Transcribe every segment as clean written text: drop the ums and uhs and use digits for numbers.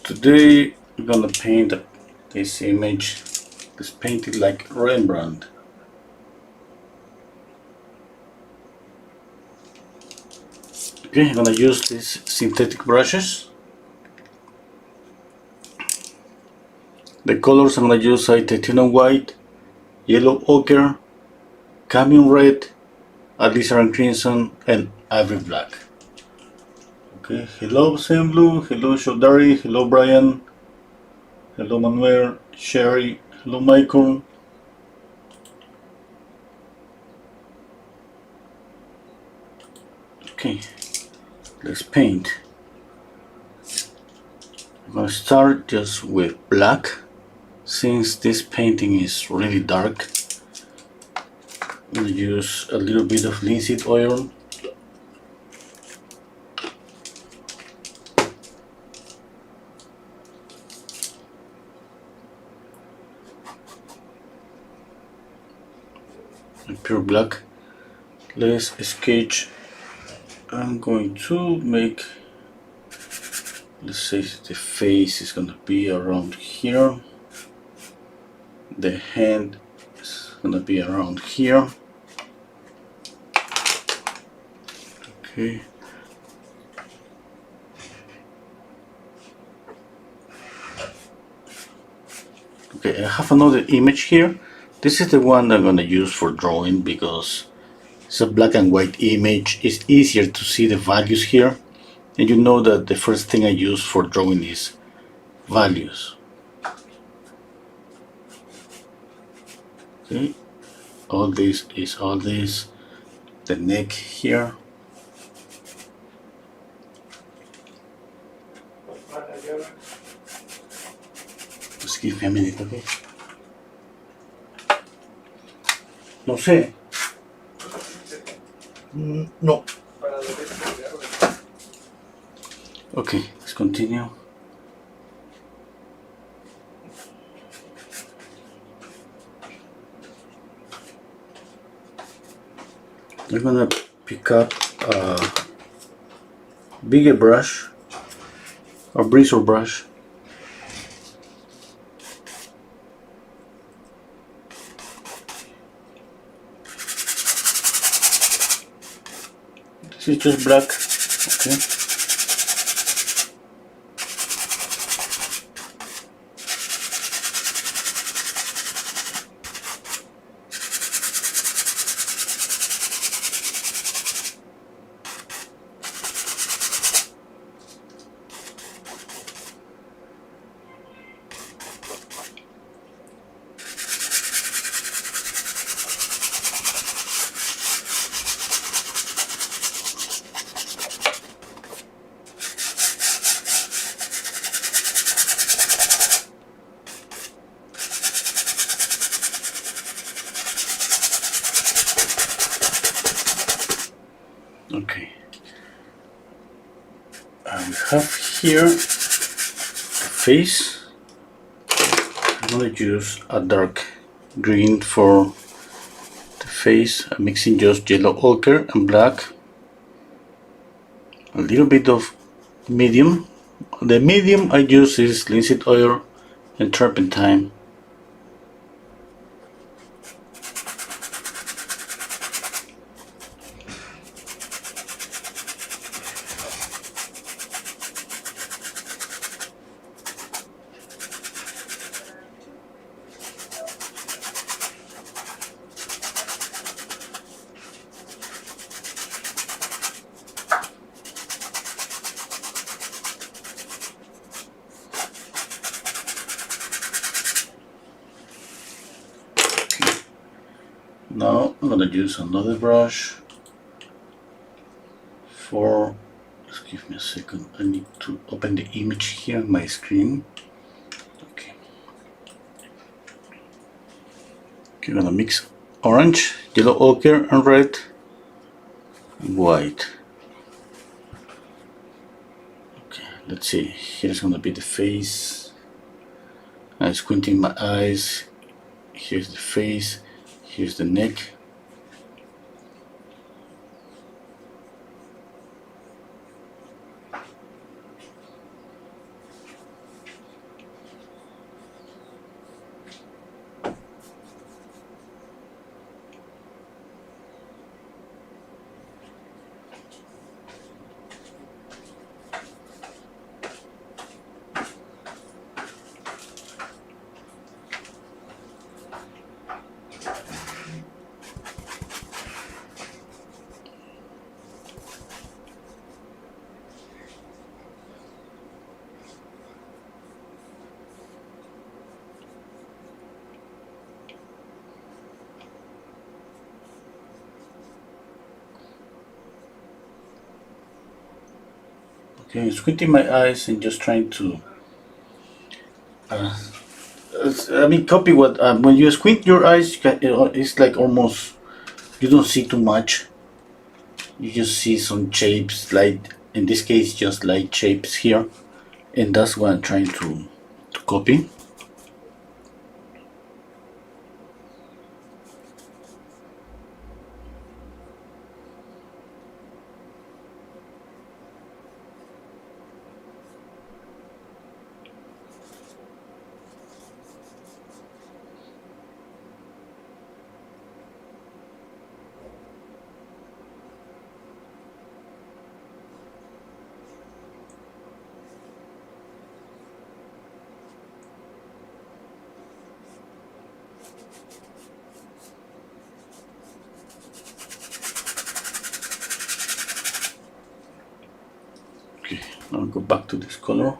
Today we're gonna paint this image. It's painted like Rembrandt. Okay, I'm gonna use these synthetic brushes. The colors I'm gonna use are titanium white, yellow ochre, cadmium red, alizarin crimson, and ivory black. Okay, hello Sam Blue, hello Shodari, hello Brian, hello Manuel, Sherry, hello Michael. Okay, let's paint. I'm gonna start just with black. Since this painting is really dark, I'm gonna use a little bit of linseed oil. And pure black. Let's sketch. I'm going to make, let's say the face is gonna be around here. The hand is gonna be around here. Okay. Okay, I have another image here. This is the one I'm gonna use for drawing because it's a black and white image. It's easier to see the values here. And you know that the first thing I use for drawing is values. Okay, all this is all this. The neck here. Just give me a minute, okay? No sé. No. Okay, let's continue. I'm gonna pick up a bigger brush, a bristle brush. This is just black, okay. Okay, I have here the face. I'm gonna use a dark green for the face. I'm mixing just yellow ochre and black. A little bit of medium. The medium I use is linseed oil and turpentine. Now I'm gonna use another brush for, just give me a second, I need to open the image here on my screen. Okay, I'm gonna mix orange, yellow ochre and red and white. Okay, let's see, here's gonna be the face. I'm squinting my eyes. Here's the face, here's the neck. Okay, squinting my eyes and just trying to copy what when you squint your eyes, it's like almost you don't see too much. You just see some shapes, light. In this case, just light shapes here, and that's what I'm trying to copy. Okay, I'll go back to this color.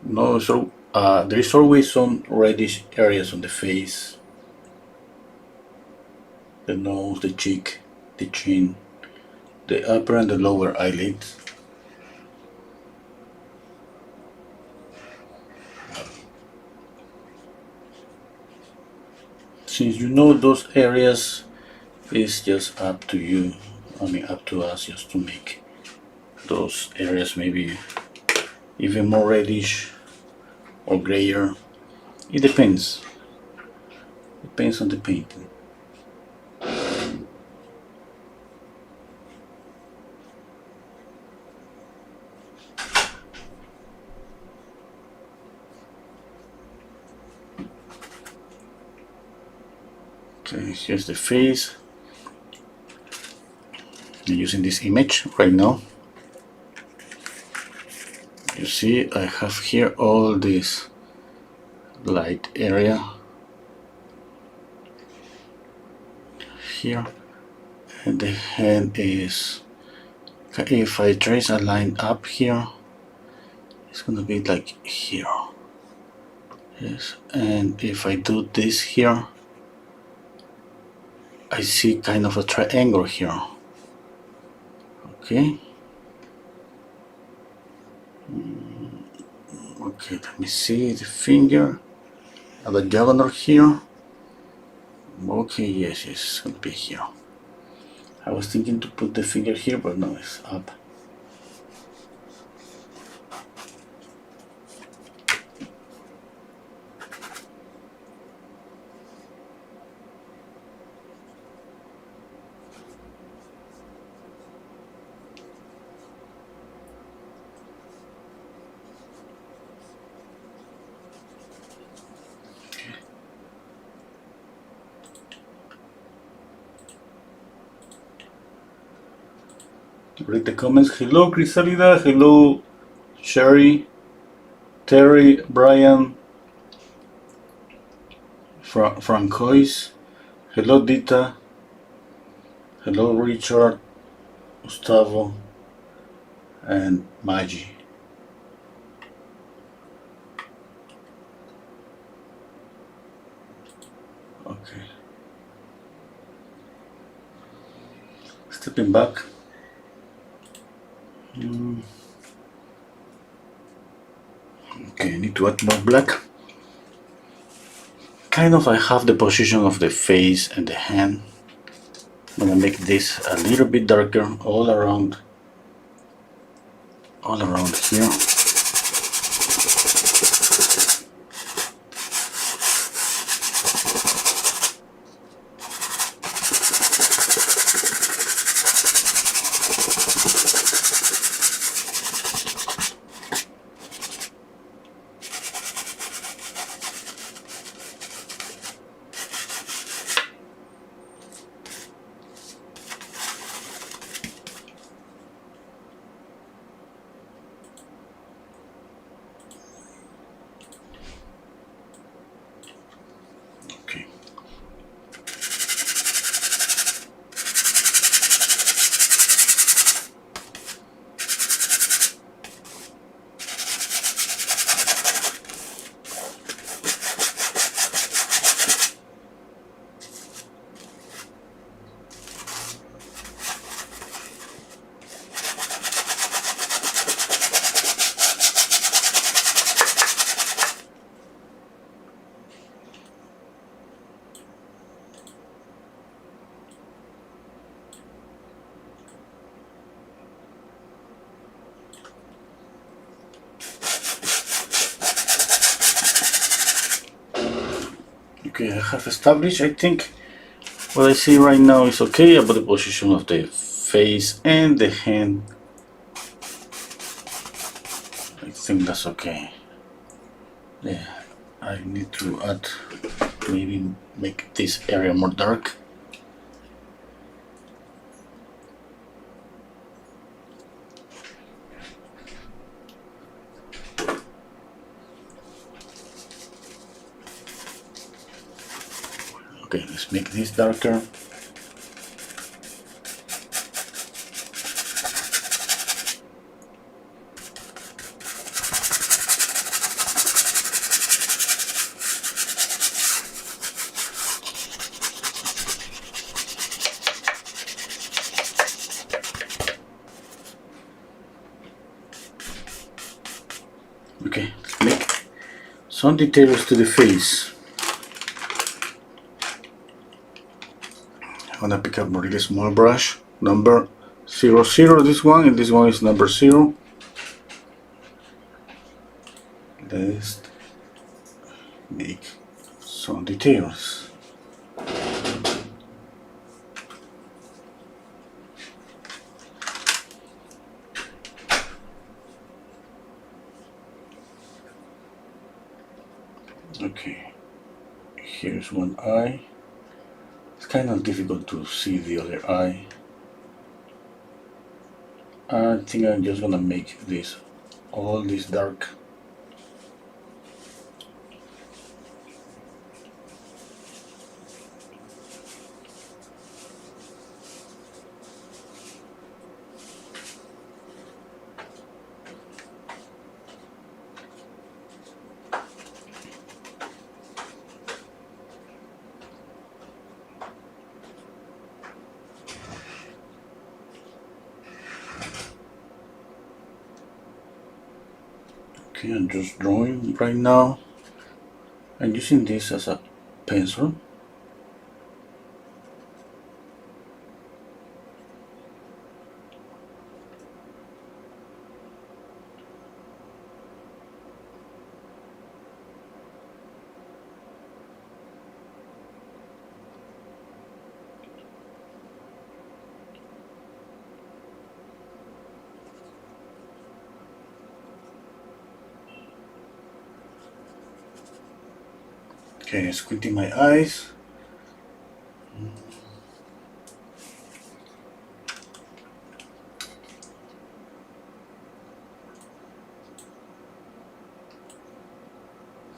No, so there is always some reddish areas on the face, the nose, the cheek, the chin, the upper and the lower eyelids. Since you know those areas, it's just up to you. I mean, up to us just to make those areas maybe even more reddish or grayer. It depends. Depends on the painting. Okay, here's the face. I'm using this image right now. You see, I have here all this light area here, and the head is, if I trace a line up here, it's gonna be like here. Yes, and if I do this here, I see kind of a triangle here. Okay. Okay, let me see the finger at the diagonal here. Okay, yes, it's gonna be here. I was thinking to put the finger here, but no, it's up. Read the comments. Hello, Crisalida. Hello, Sherry, Terry, Brian, Francois. Hello, Dita. Hello, Richard, Gustavo, and Maggie. Okay. Stepping back. Okay, I need to add more black. Kind of I have the position of the face and the hand. I'm gonna make this a little bit darker all around here. Okay, I have established, I think what I see right now is okay about the position of the face and the hand. I think that's okay. Yeah, I need to add, maybe make this area more dark. Okay, let's make this darker. Okay, let's make some details to the face. I'm gonna pick up a really small brush, number 00, this one, and this one is number 0. Let's make some details. Okay, here's one eye. It's kind of difficult to see the other eye. I think I'm just gonna make this, all this dark. Okay, I'm just drawing right now. I'm using this as a pencil. Okay, squinting my eyes.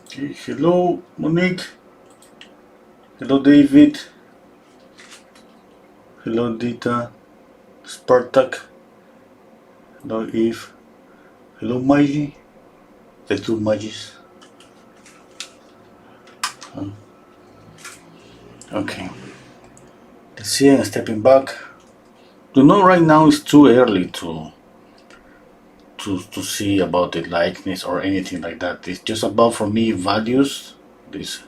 Okay, hello Monique. Hello David. Hello Dita. Spartak. Hello Eve. Hello Maggie. The two Maggies. Okay. Let's see, I'm stepping back. You know, right now it's too early to see about the likeness or anything like that. It's just about, for me, values, this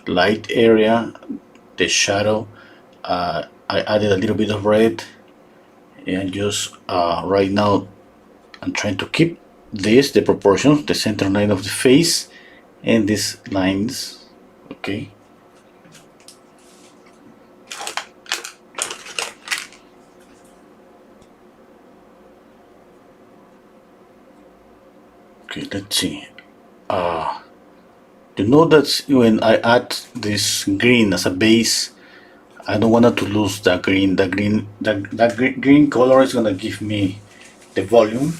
light area, the shadow. I added a little bit of red, and just right now I'm trying to keep this, the proportions, the center line of the face, and these lines. Okay. Okay, let's see. You know that when I add this green as a base, I don't want to lose the green. Green color is gonna give me the volume.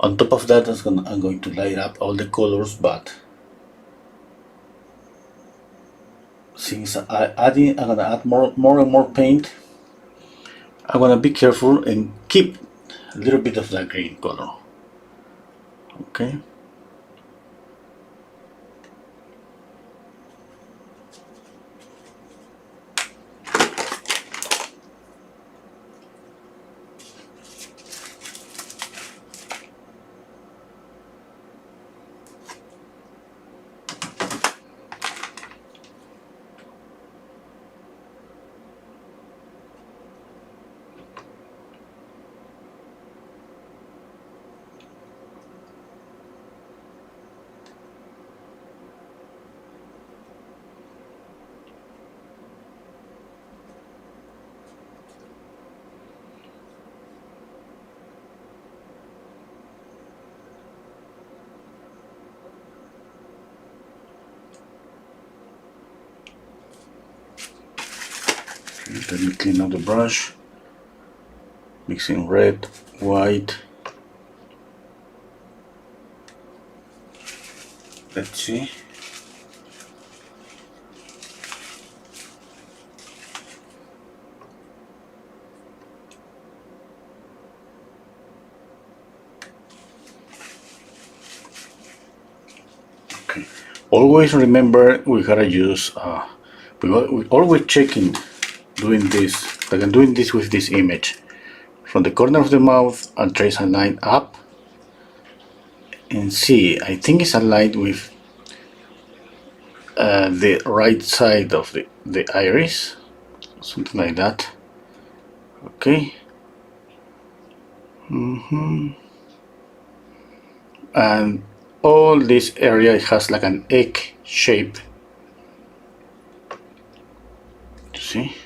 On top of that, I'm going to light up all the colors, but since I'm gonna add more and more paint, I'm gonna be careful and keep a little bit of that green color. Okay. Let me clean up the brush, mixing red, white. Let's see. Okay. Always remember we gotta use. We always checking doing this. Like I'm doing this with this image. From the corner of the mouth, and trace a line up. And see, I think it's aligned with the right side of the iris, something like that. Okay. And all this area has like an egg shape. See?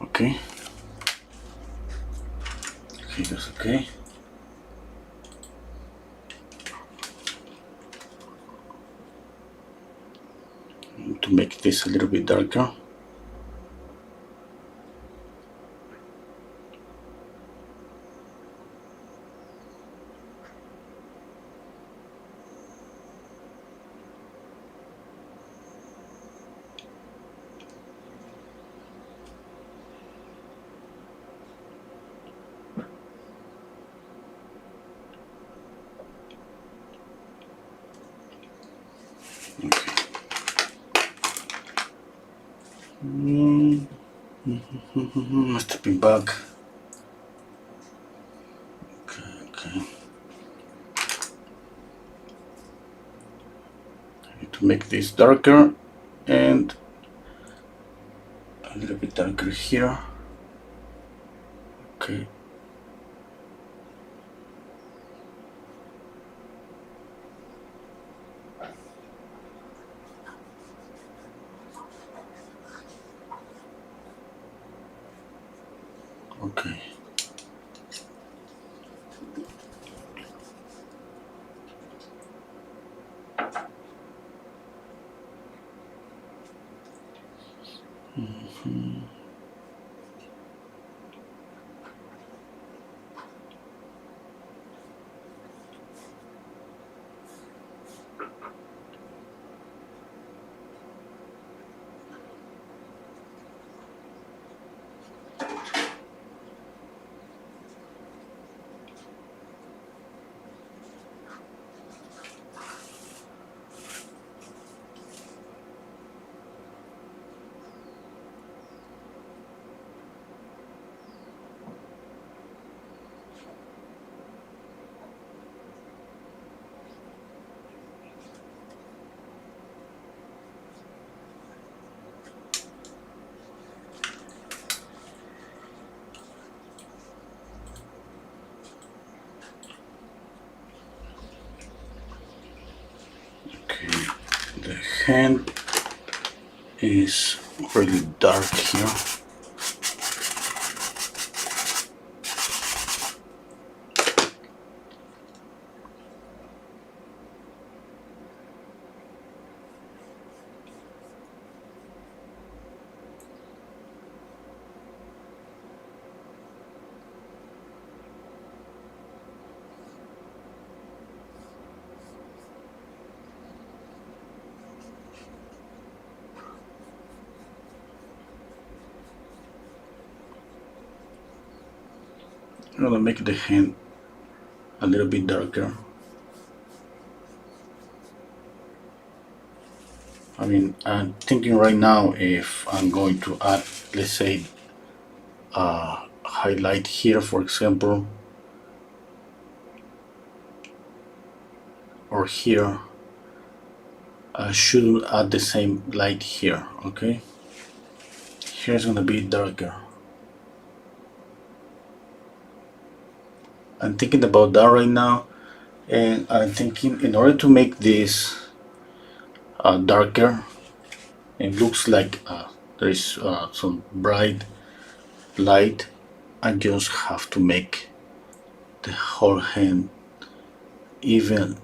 Okay. Okay, that's okay. To make this a little bit darker. Stepping back. Okay. I need to make this darker and a little bit darker here. Okay. Okay. Okay. The hand is really dark here. I'm gonna make the hand a little bit darker. I mean, I'm thinking right now if I'm going to add, let's say, a highlight here, for example, or here, I should add the same light here, okay? Here's gonna be darker. I'm thinking about that right now, and I'm thinking in order to make this darker, it looks like there is some bright light. I just have to make the whole hand even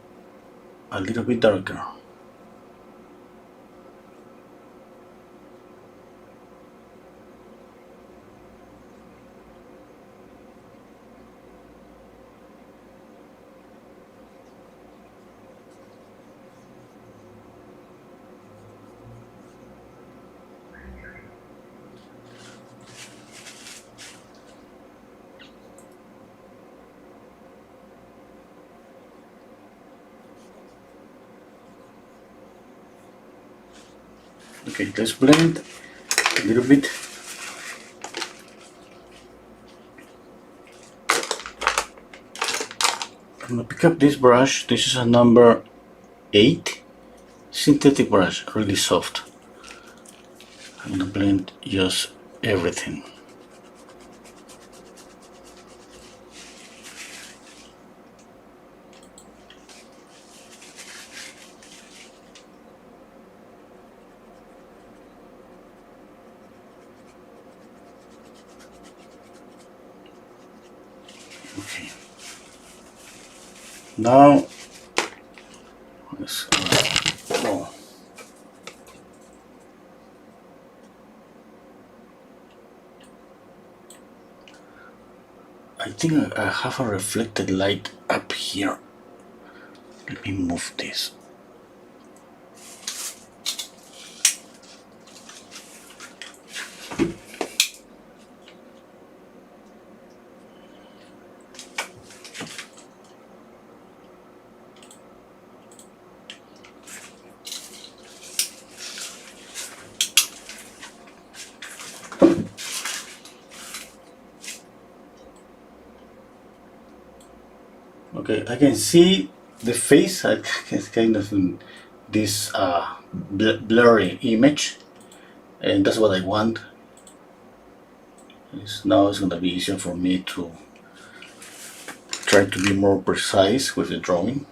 a little bit darker. Okay, let's blend a little bit. I'm gonna pick up this brush. This is a number 8 synthetic brush, really soft. I'm gonna blend just everything. Okay. Now let's go. I think I have a reflected light up here. Let me move this. Okay, I can see the face. It's kind of in this blurry image, and that's what I want. Now it's gonna be easier for me to try to be more precise with the drawing.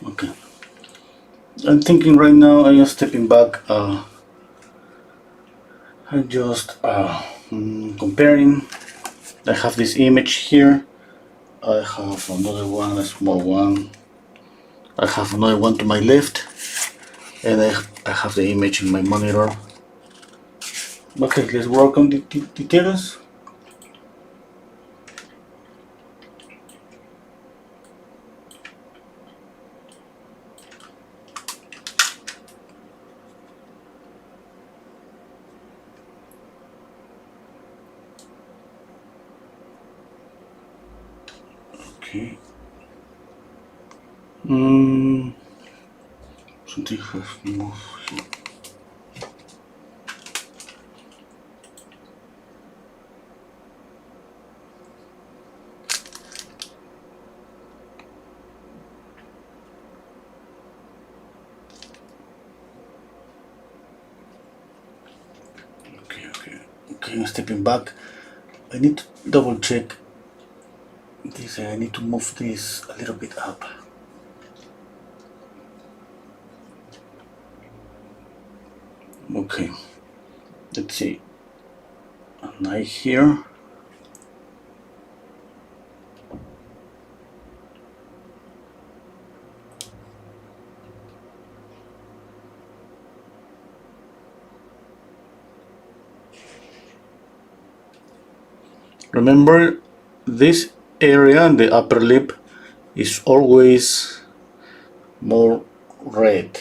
Okay, I'm thinking right now. I'm just stepping back. I'm just comparing. I have this image here. I have another one, a small one. I have another one to my left, and I have the image in my monitor. Okay, let's work on the details. Okay. Something has moved here. Okay, I'm stepping back. I need to double check this. I need to move this a little bit up. Okay, let's see. An eye here. Remember, this area on the upper lip is always more red,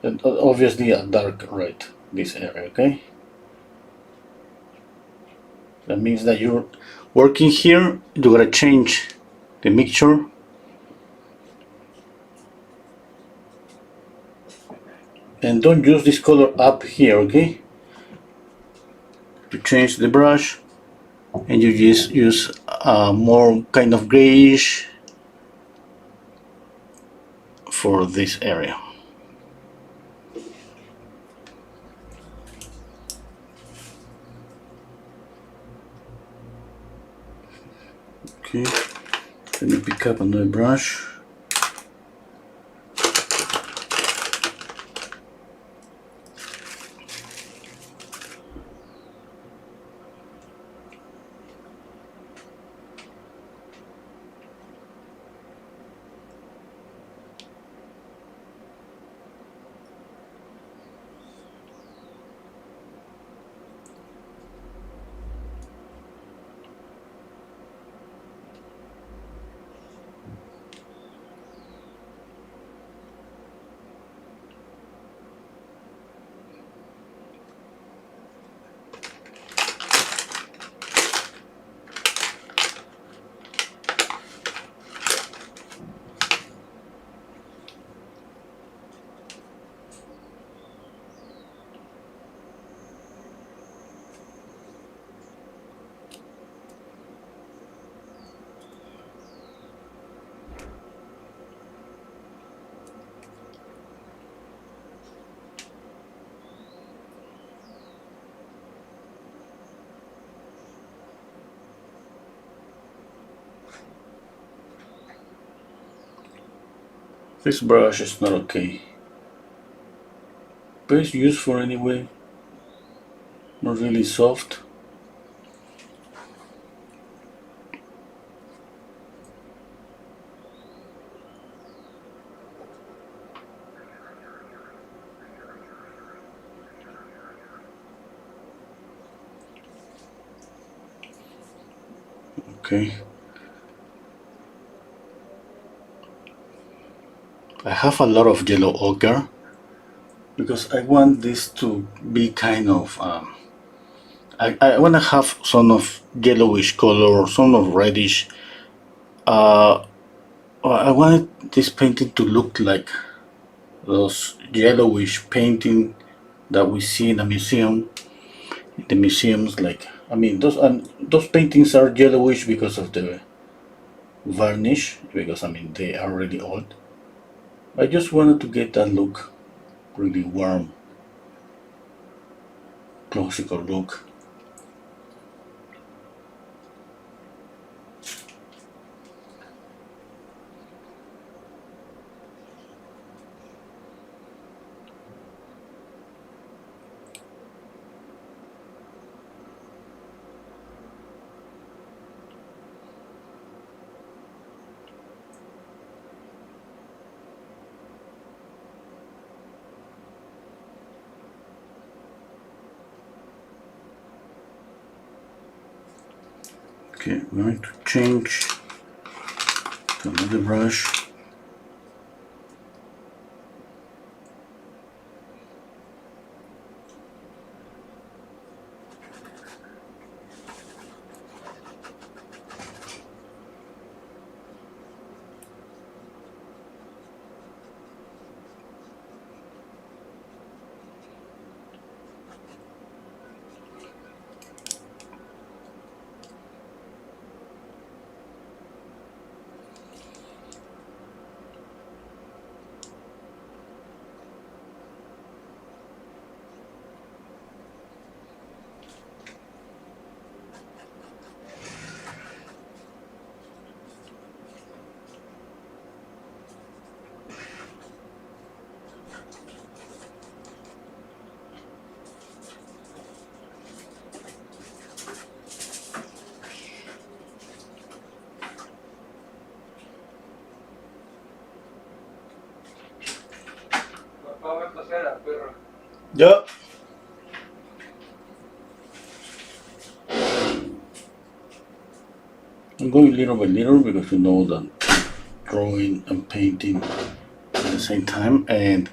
and obviously a dark red, this area, okay? That means that you're working here, you gotta change the mixture. And don't use this color up here, okay? You change the brush and you just use more kind of grayish for this area. Okay, let me pick up another brush. This brush is not okay, but it's useful anyway. Not really soft. Okay. I have a lot of yellow ochre because I want this to be kind of I want to have some of yellowish color, some of reddish. I wanted this painting to look like those yellowish painting that we see in a museum. The museums, like, I mean, those paintings are yellowish because of the varnish, because I mean they are really old. I just wanted to get that look, really warm, classical look. Okay, I'm going to change to another brush. Yeah. I'm going little by little because you know that drawing and painting at the same time, and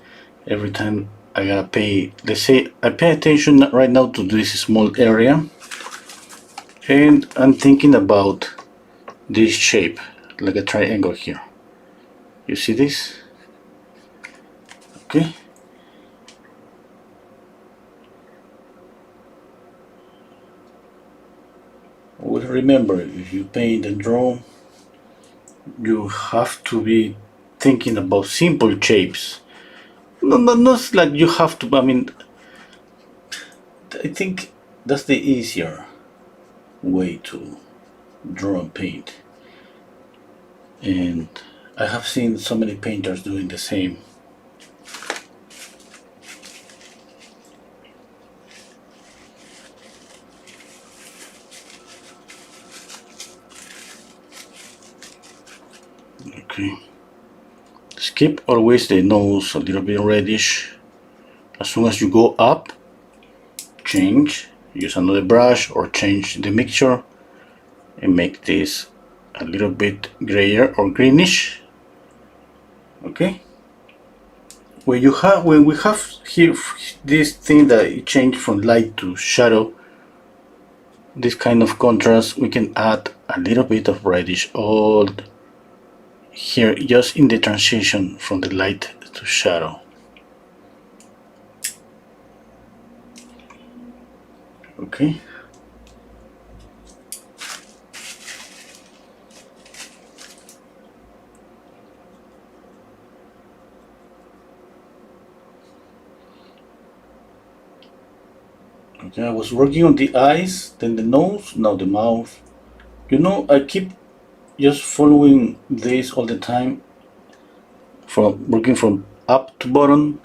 every time I gotta pay, let's say I pay attention right now to this small area, and I'm thinking about this shape, like a triangle here. You see this? Okay. Always remember, if you paint and draw, you have to be thinking about simple shapes. Not like you have to. I mean, I think that's the easier way to draw and paint. And I have seen so many painters doing the same. Okay. Skip always the nose a little bit reddish. As soon as you go up, change, use another brush or change the mixture and make this a little bit grayer or greenish. Okay. When we have here this thing that it changed from light to shadow, this kind of contrast, we can add a little bit of reddish all here, just in the transition from the light to shadow. Okay. Okay, I was working on the eyes, then the nose, now the mouth. You know, I keep just following this all the time. from working from up to bottom.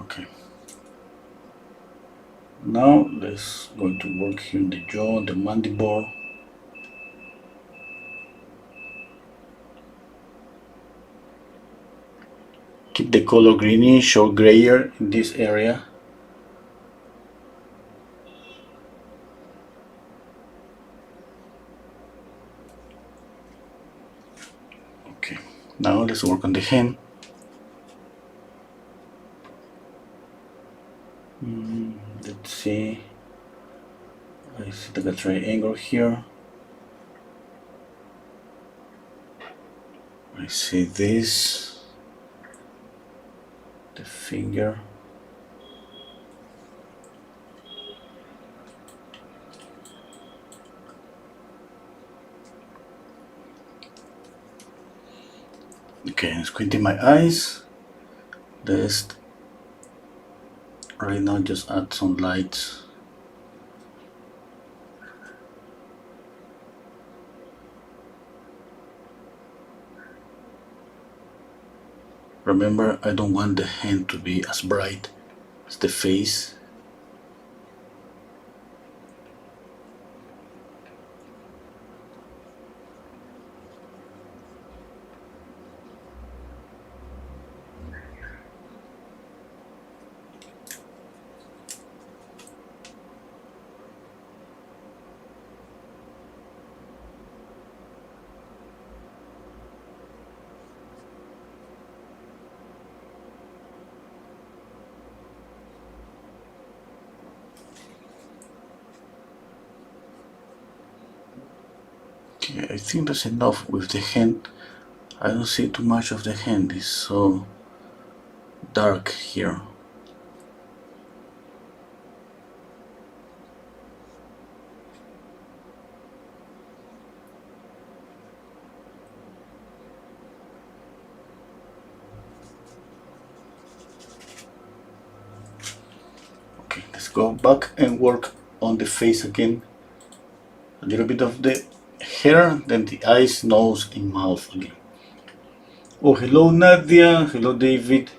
Okay. Now let's going to work here in the jaw, the mandible. Keep the color greenish or grayer in this area. Okay, now let's work on the hand. Let's see. I see the triangle here. I see this, the finger. Okay, I'm squinting my eyes. Let's right now just add some lights. Remember, I don't want the hand to be as bright as the face. Okay, I think that's enough with the hand. I don't see too much of the hand, it's so dark here. Okay, let's go back and work on the face again. A little bit of the hair, then the eyes, nose, and mouth again. Oh, hello Nadia. Hello David.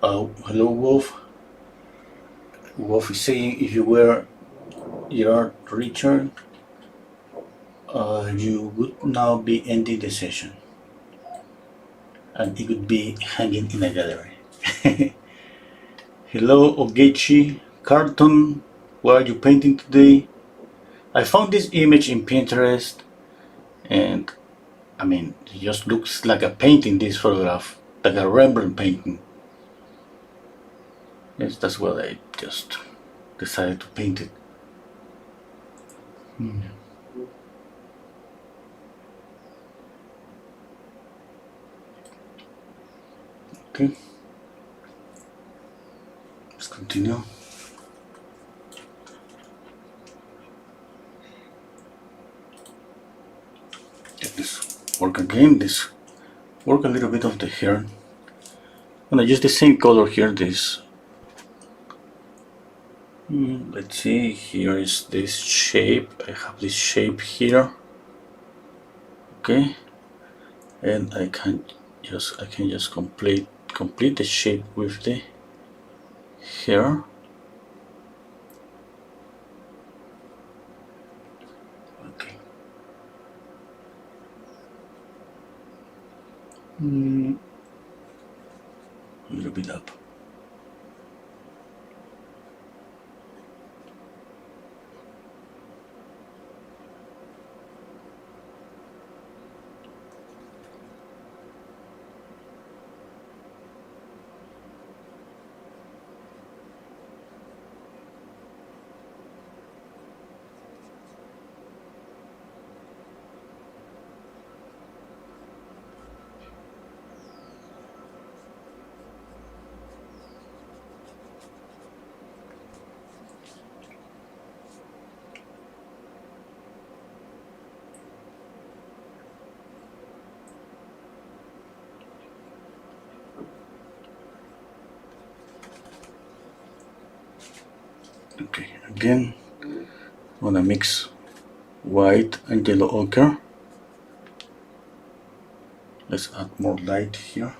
Hello Wolf. Wolf is saying if you were Gerard Richard, you would now be ending the session. And it would be hanging in a gallery. Hello Ogechi. Carton, what are you painting today? I found this image in Pinterest and I mean, it just looks like a painting, this photograph, like a Rembrandt painting. Yes, that's what I just decided to paint it. Okay, let's continue. Let's work again. Let's work a little bit of the hair. I'm gonna use the same color here. This. Let's see. Here is this shape. I have this shape here. Okay, and I can just complete the shape with the hair. Okay. A little bit up. Okay, again, I'm gonna mix white and yellow ochre. Let's add more light here.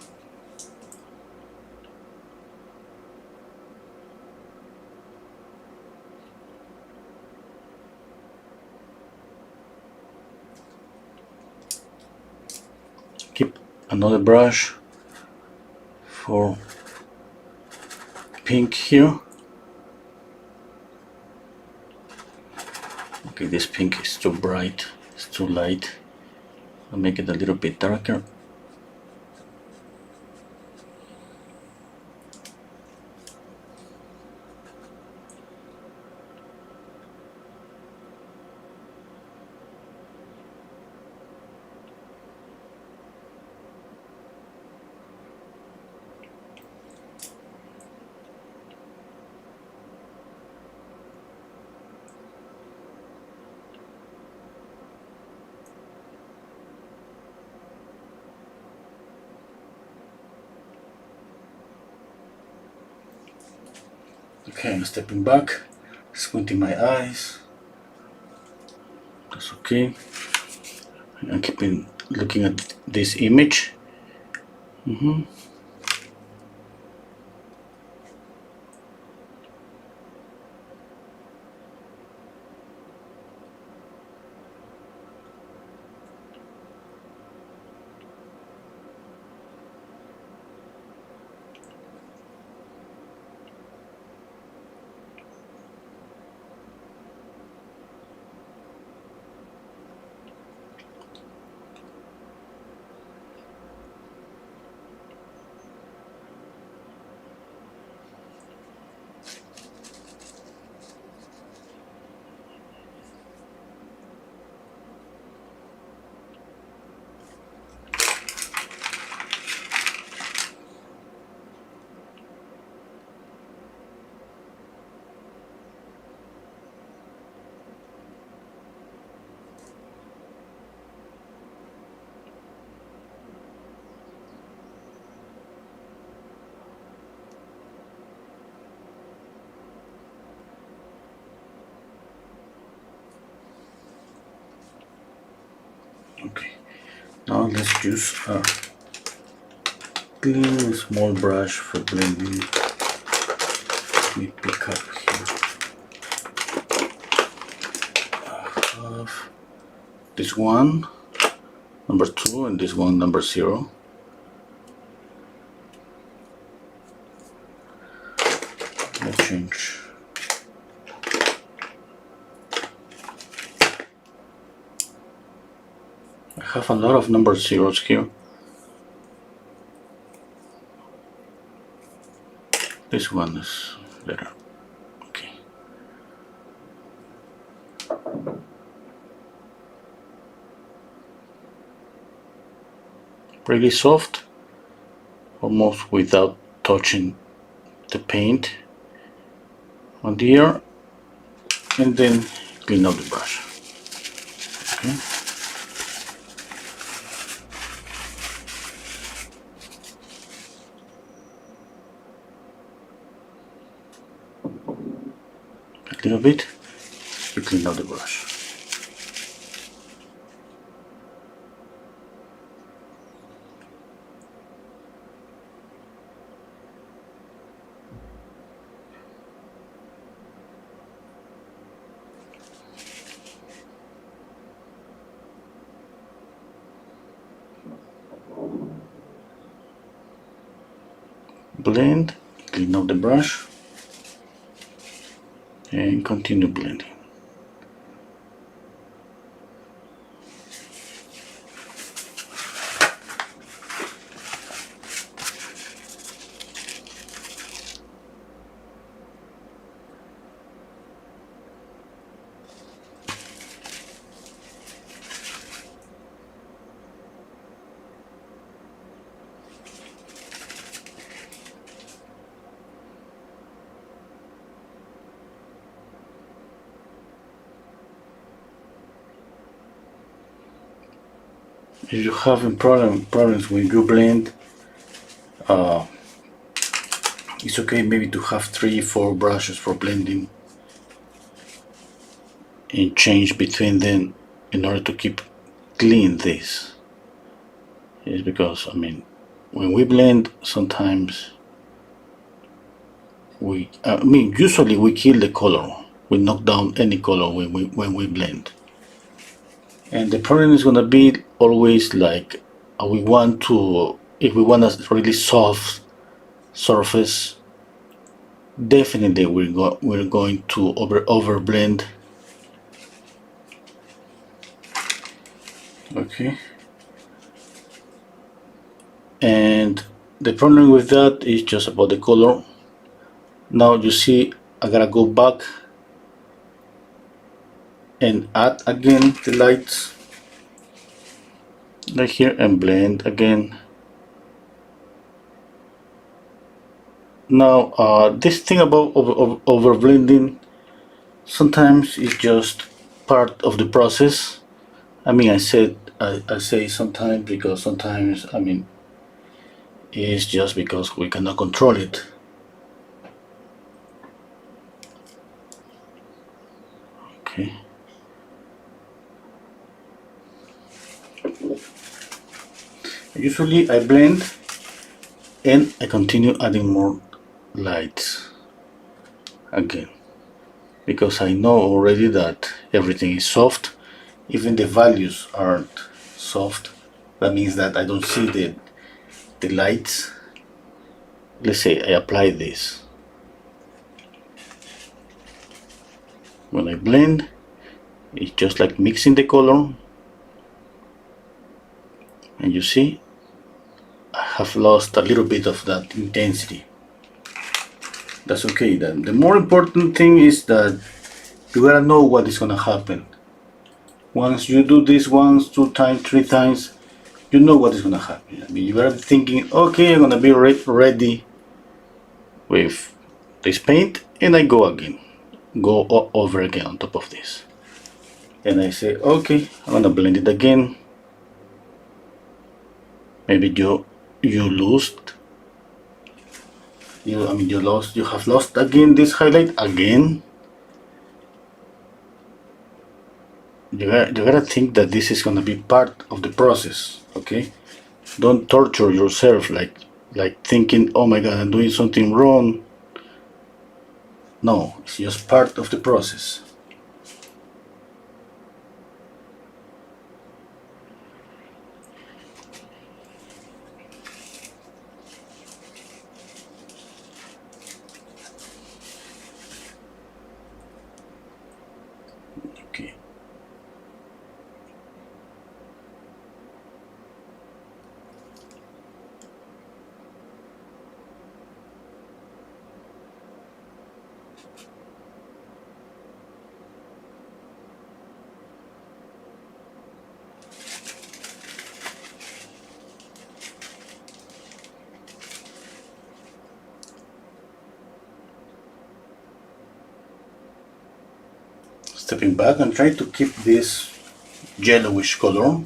Keep another brush for pink here. Okay, this pink is too bright, it's too light. I'll make it a little bit darker. Okay, I'm stepping back, squinting my eyes. That's okay. I'm keeping looking at this image. Okay, now let's use a clean small brush for blending. Let me pick up here. I have this one, number 2, and this one, number 0. Let's change. I have a lot of number 0s here. This one is better. Okay. Really soft, almost without touching the paint on the ear, and then clean up the brush. Okay. A little bit, you clean up the brush. Blend, clean up the brush, and continue blending. If you have problems when you blend, it's okay maybe to have 3-4 brushes for blending and change between them in order to keep clean this. Is because when we blend, sometimes usually we kill the color. We knock down any color when we blend. And the problem is gonna be always like if we want a really soft surface, definitely we're going to over blend. Okay. And the problem with that is just about the color. Now you see I gotta go back and add again the lights like here and blend again. Now this thing about over blending sometimes is just part of the process. I say sometimes because sometimes it's just because we cannot control it. Okay. Usually I blend and I continue adding more lights again because I know already that everything is soft. Even the values aren't soft. That means that I don't see the lights. Let's say I apply this. When I blend, it's just like mixing the color, and you see I have lost a little bit of that intensity. That's okay. Then the more important thing is that you gotta know what is gonna happen. Once you do this once, 2 times, 3 times, you know what is gonna happen. You gotta be thinking, okay, I'm gonna be ready with this paint, and I go again, over again on top of this, and I say, okay, I'm gonna blend it again. Maybe you lost you have lost again this highlight again. You gotta think that this is gonna be part of the process. Okay, don't torture yourself like thinking, oh my god, I'm doing something wrong. No, it's just part of the process. Okay. Stepping back and try to keep this yellowish color.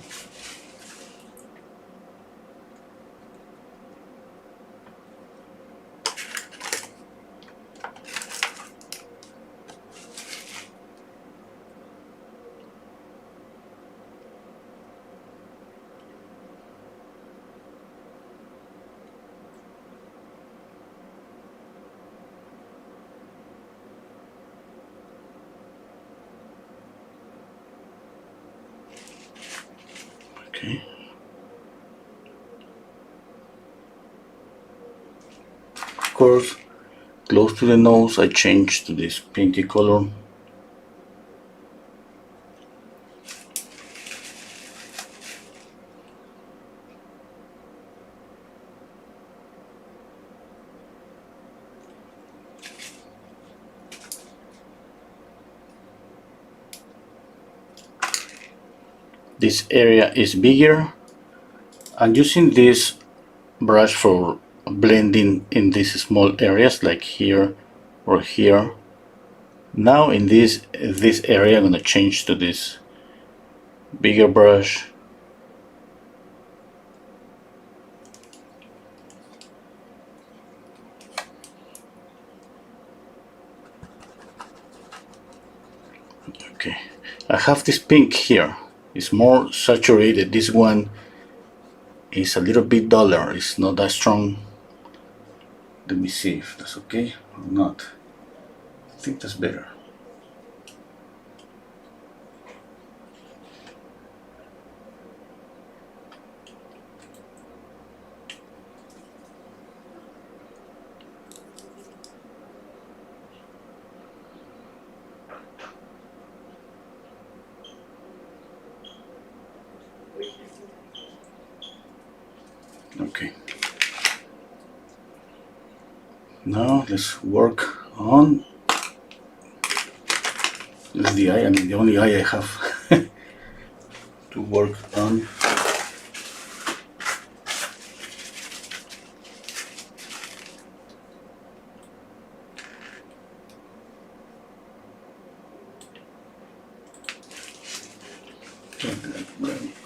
Okay. Of course, close to the nose, I change to this pinky color. This area is bigger. I'm using this brush for blending in these small areas like here or here. Now in this area I'm gonna change to this bigger brush. Okay, I have this pink here. It's more saturated. This one is a little bit duller. It's not that strong. Let me see if that's okay or not. I think that's better. Okay. Now let's work on the eye. I mean, the only eye I have to work on.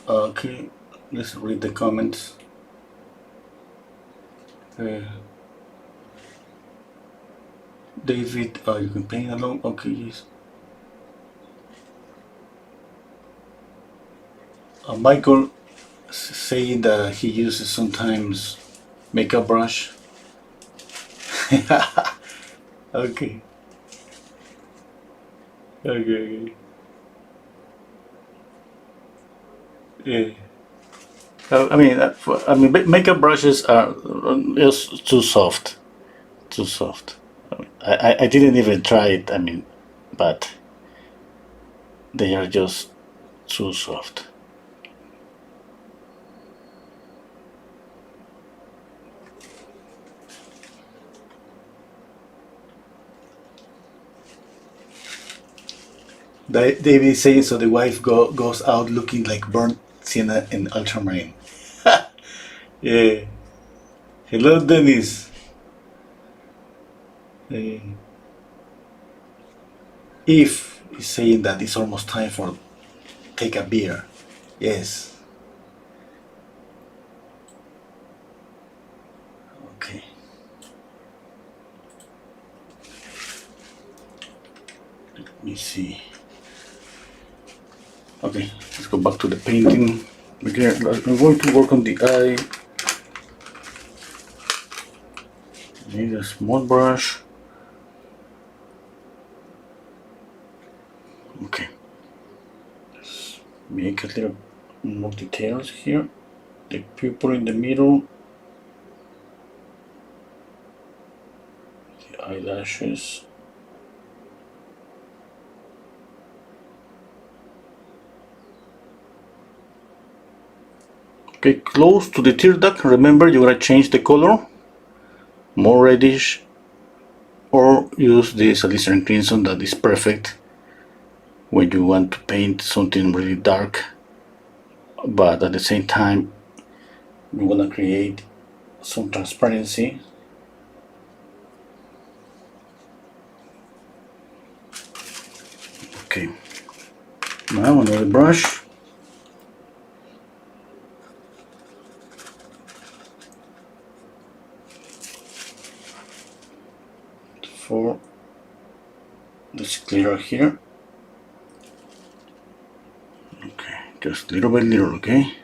Okay, let's read the comments. David, you can paint along. Okay, yes. Michael saying that he uses sometimes makeup brush. Okay. Okay. Yeah. Makeup brushes are just too soft. Too soft. I didn't even try it. But they are just too soft. David saying so the wife goes out looking like burnt sienna and ultramarine. Yeah. Hello, Dennis. If is saying that it's almost time for take a beer. Yes. Okay. Let me see. Okay, let's go back to the painting. Again, I'm going to work on the eye. Need a small brush. Okay. Let's make a little more details here. The pupil in the middle. The eyelashes. Okay, close to the tear duct. Remember, you're gonna change the color, more reddish, or use this alizarin crimson that is perfect when you want to paint something really dark, but at the same time, you wanna create some transparency. Okay, now another brush. For this clearer here. Okay, just little by little, okay?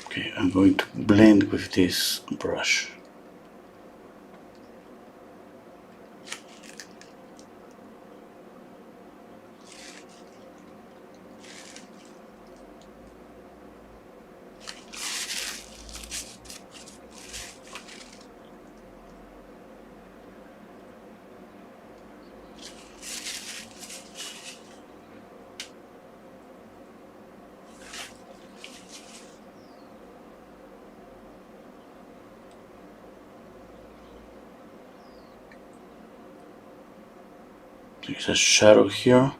Okay, I'm going to blend with this brush. There's a shadow here.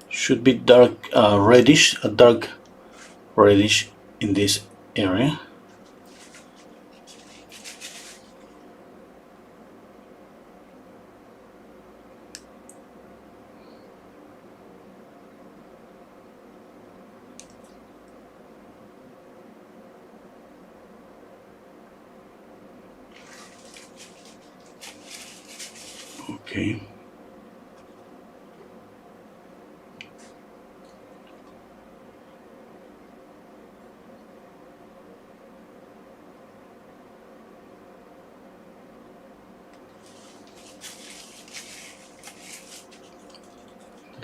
Should be dark reddish, a dark reddish in this area. Okay.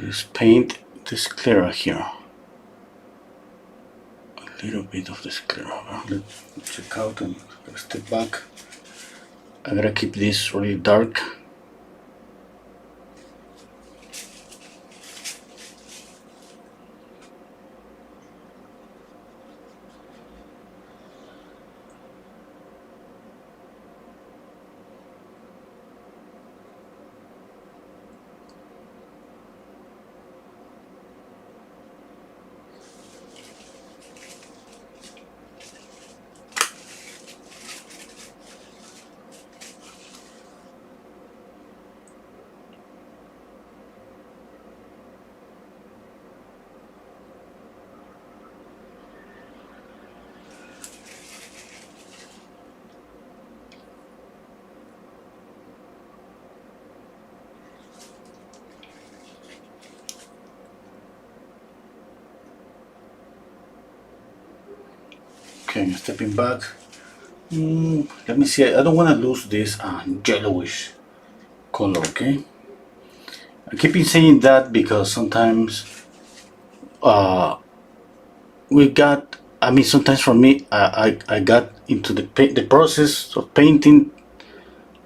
Let's paint this clearer here. A little bit of this clearer. Let's check out and step back. I gotta keep this really dark. Okay, stepping back. Let me see. I don't want to lose this yellowish color. Okay. I keep saying that because sometimes we got. I mean, sometimes for me, I got into the process of painting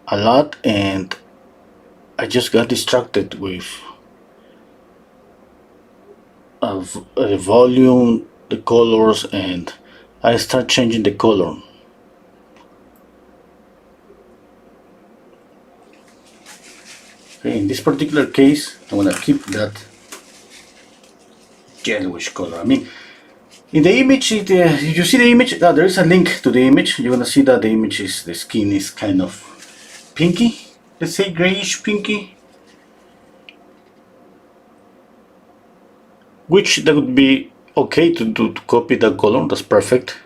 a lot, and I just got distracted with the volume, the colors, and I start changing the color. Okay, in this particular case, I'm gonna keep that yellowish color. I mean, in the image, you see the image. There is a link to the image. You're gonna see that the image is the skin is kind of pinky. Let's say grayish pinky, which that would be okay to do to copy that color. That's perfect.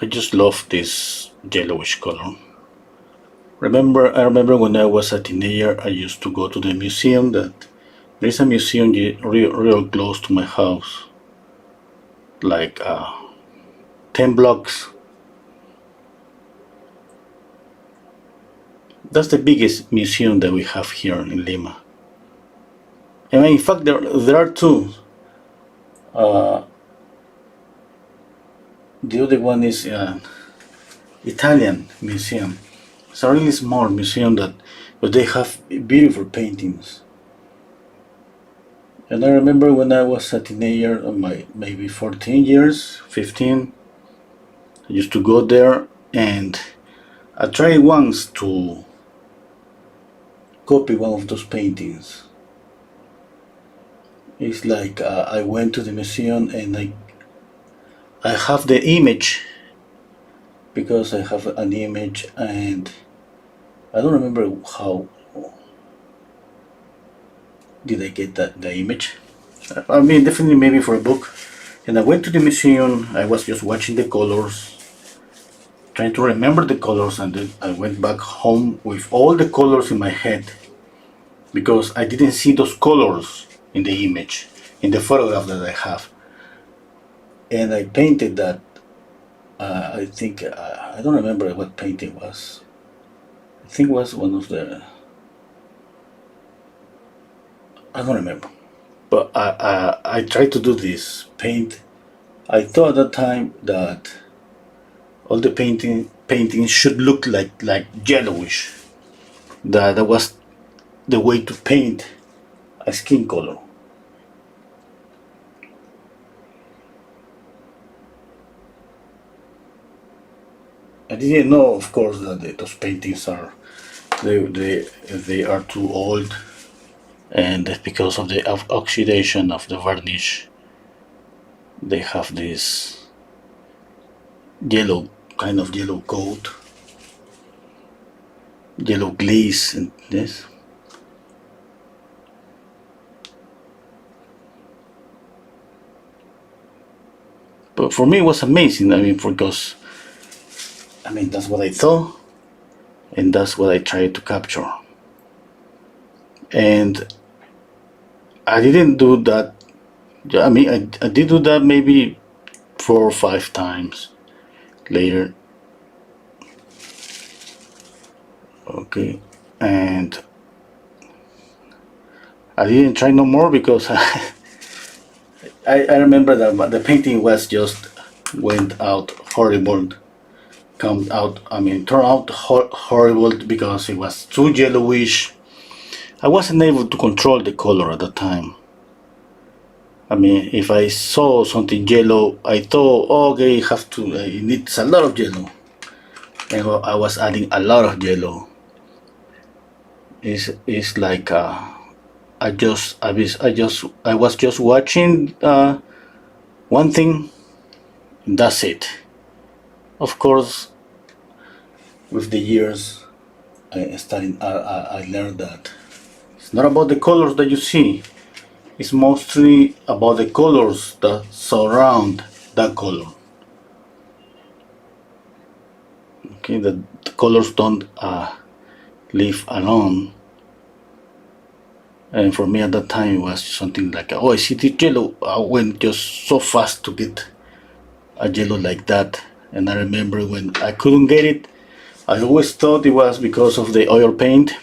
I just love this yellowish color. I remember when I was a teenager, I used to go to the museum. There's a museum real close to my house, like 10 blocks. That's the biggest museum that we have here in Lima. And in fact, there are two. The other one is Italian museum. It's a really small museum but they have beautiful paintings. And I remember when I was a teenager, maybe 14 years, 15, I used to go there, and I tried once to copy one of those paintings. It's like I went to the museum and I have the image, because I have an image, and I don't remember how did I get the image. I mean, definitely maybe for a book. And I went to the museum. I was just watching the colors, trying to remember the colors, and then I went back home with all the colors in my head, because I didn't see those colors in the image, in the photograph that I have. And I painted that. I think I don't remember what painting was. I think it was one of the. I don't remember, but I tried to do this paint. I thought at that time that all the paintings should look like yellowish. that was the way to paint a skin color. I didn't know, of course, that those paintings are they are too old, and because of the oxidation of the varnish, they have this yellow kind of yellow coat, yellow glaze, and this. But for me, it was amazing. I mean, because that's what I thought, and that's what I tried to capture. And I didn't do that. I mean, I did do that maybe 4 or 5 times later. Okay, and I didn't try no more because I remember that the painting was just went out horrible. Come out, turned out horrible because it was too yellowish. I wasn't able to control the color at the time. I mean, if I saw something yellow, I thought, oh, okay, it needs a lot of yellow. And I was adding a lot of yellow. It's like I was just watching one thing, and that's it. Of course, with the years, I learned that it's not about the colors that you see. It's mostly about the colors that surround that color. Okay, the colors don't live alone. And for me at that time, it was something like, oh, I see the yellow. I went just so fast to get a yellow like that. And I remember when I couldn't get it, I always thought it was because of the oil paint.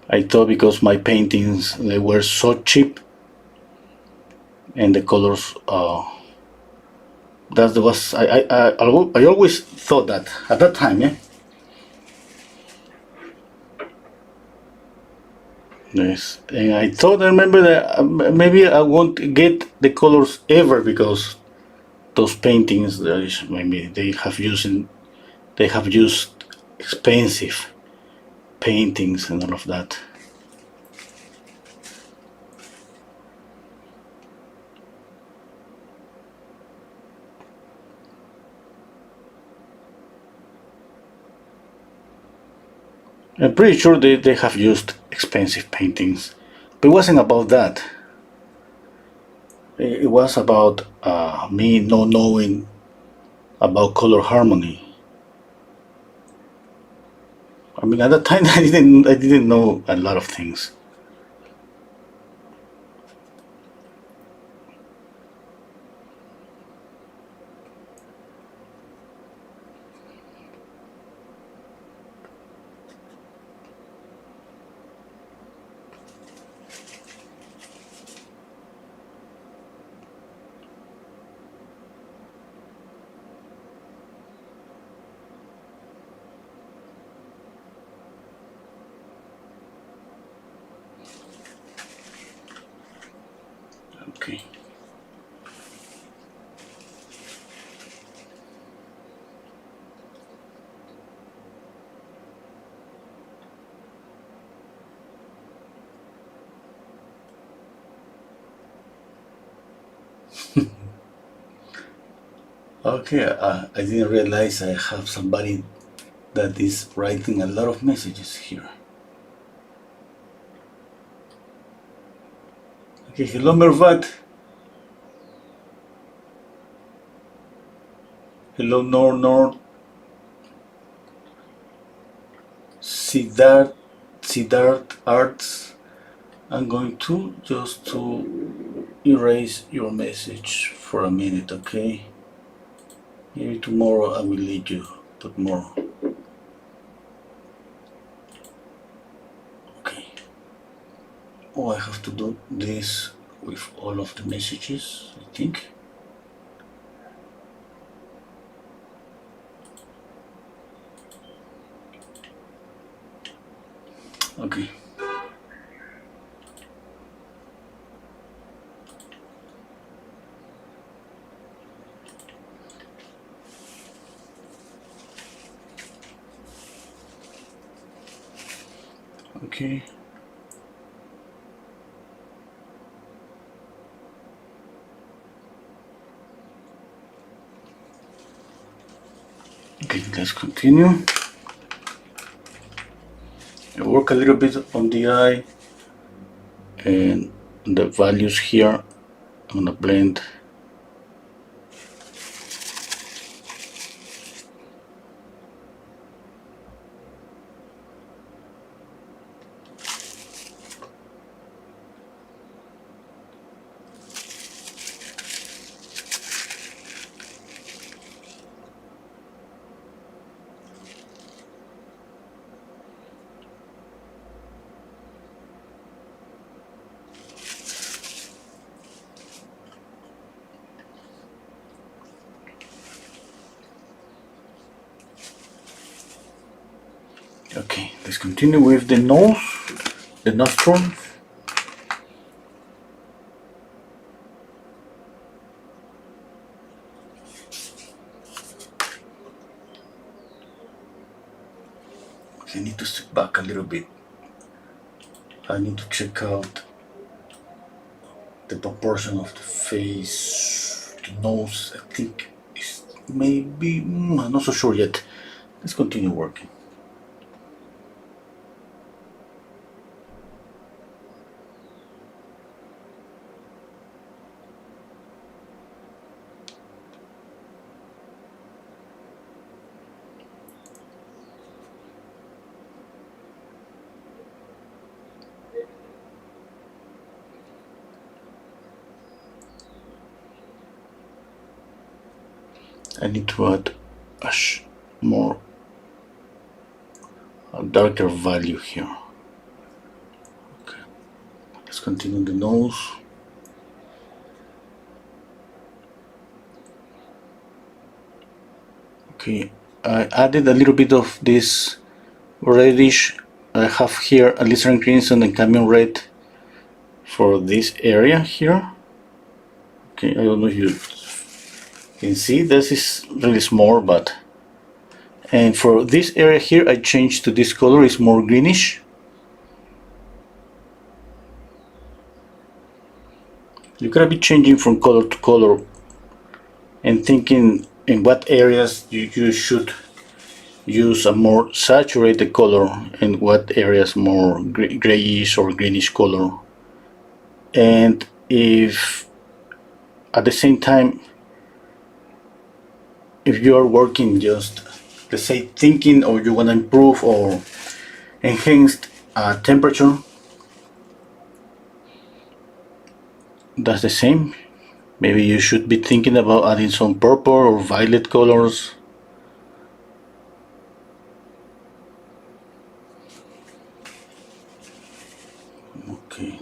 I thought because my paintings, they were so cheap, and the colors, that was, I always thought that at that time, yeah. Yes, and I remember that maybe I won't get the colors ever because those paintings, maybe they have used expensive paintings and all of that. I'm pretty sure they have used expensive paintings, but it wasn't about that. It was about me not knowing about color harmony. I mean, at that time I didn't know a lot of things. Okay. Okay, I didn't realize I have somebody that is writing a lot of messages here. Okay, hello Mervat. Hello Nor Siddharth Arts. I'm going to just to erase your message for a minute, okay? Maybe tomorrow I will lead you, but more. Okay. Oh, I have to do this with all of the messages, I think. Okay. Okay. Okay, let's continue. I work a little bit on the eye and the values here. I'm gonna blend. Okay, let's continue with the nose, the nostril. I need to step back a little bit. I need to check out the proportion of the face, the nose. I think it's maybe, I'm not so sure yet. Let's continue working. I need to add more a darker value here. Okay, let's continue the nose. Okay, I added a little bit of this reddish. I have here a Alizarin crimson and cadmium red for this area here. Okay, I don't know if you can see, this is really small, but and for this area here I changed to this color, it's more greenish. You gotta be changing from color to color and thinking in what areas you should use a more saturated color and what areas more grayish or greenish color. And if at the same time, if you are working just, let's say, thinking or you want to improve or enhance temperature, that's the same. Maybe you should be thinking about adding some purple or violet colors. Okay.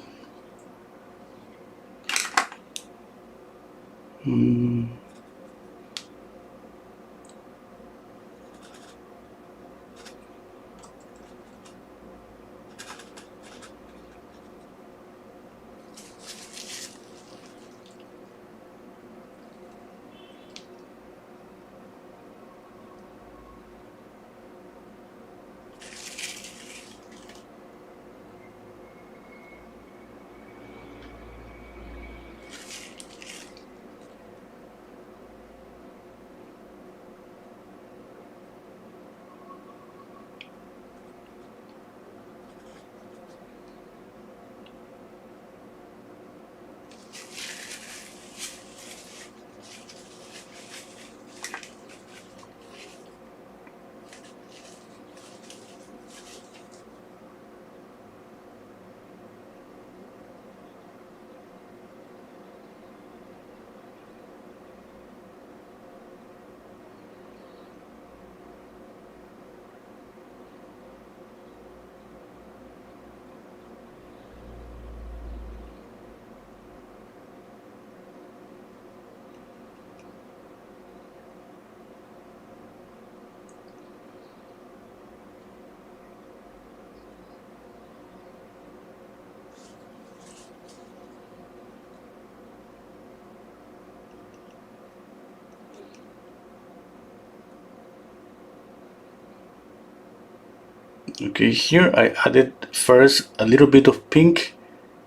Okay, here I added first a little bit of pink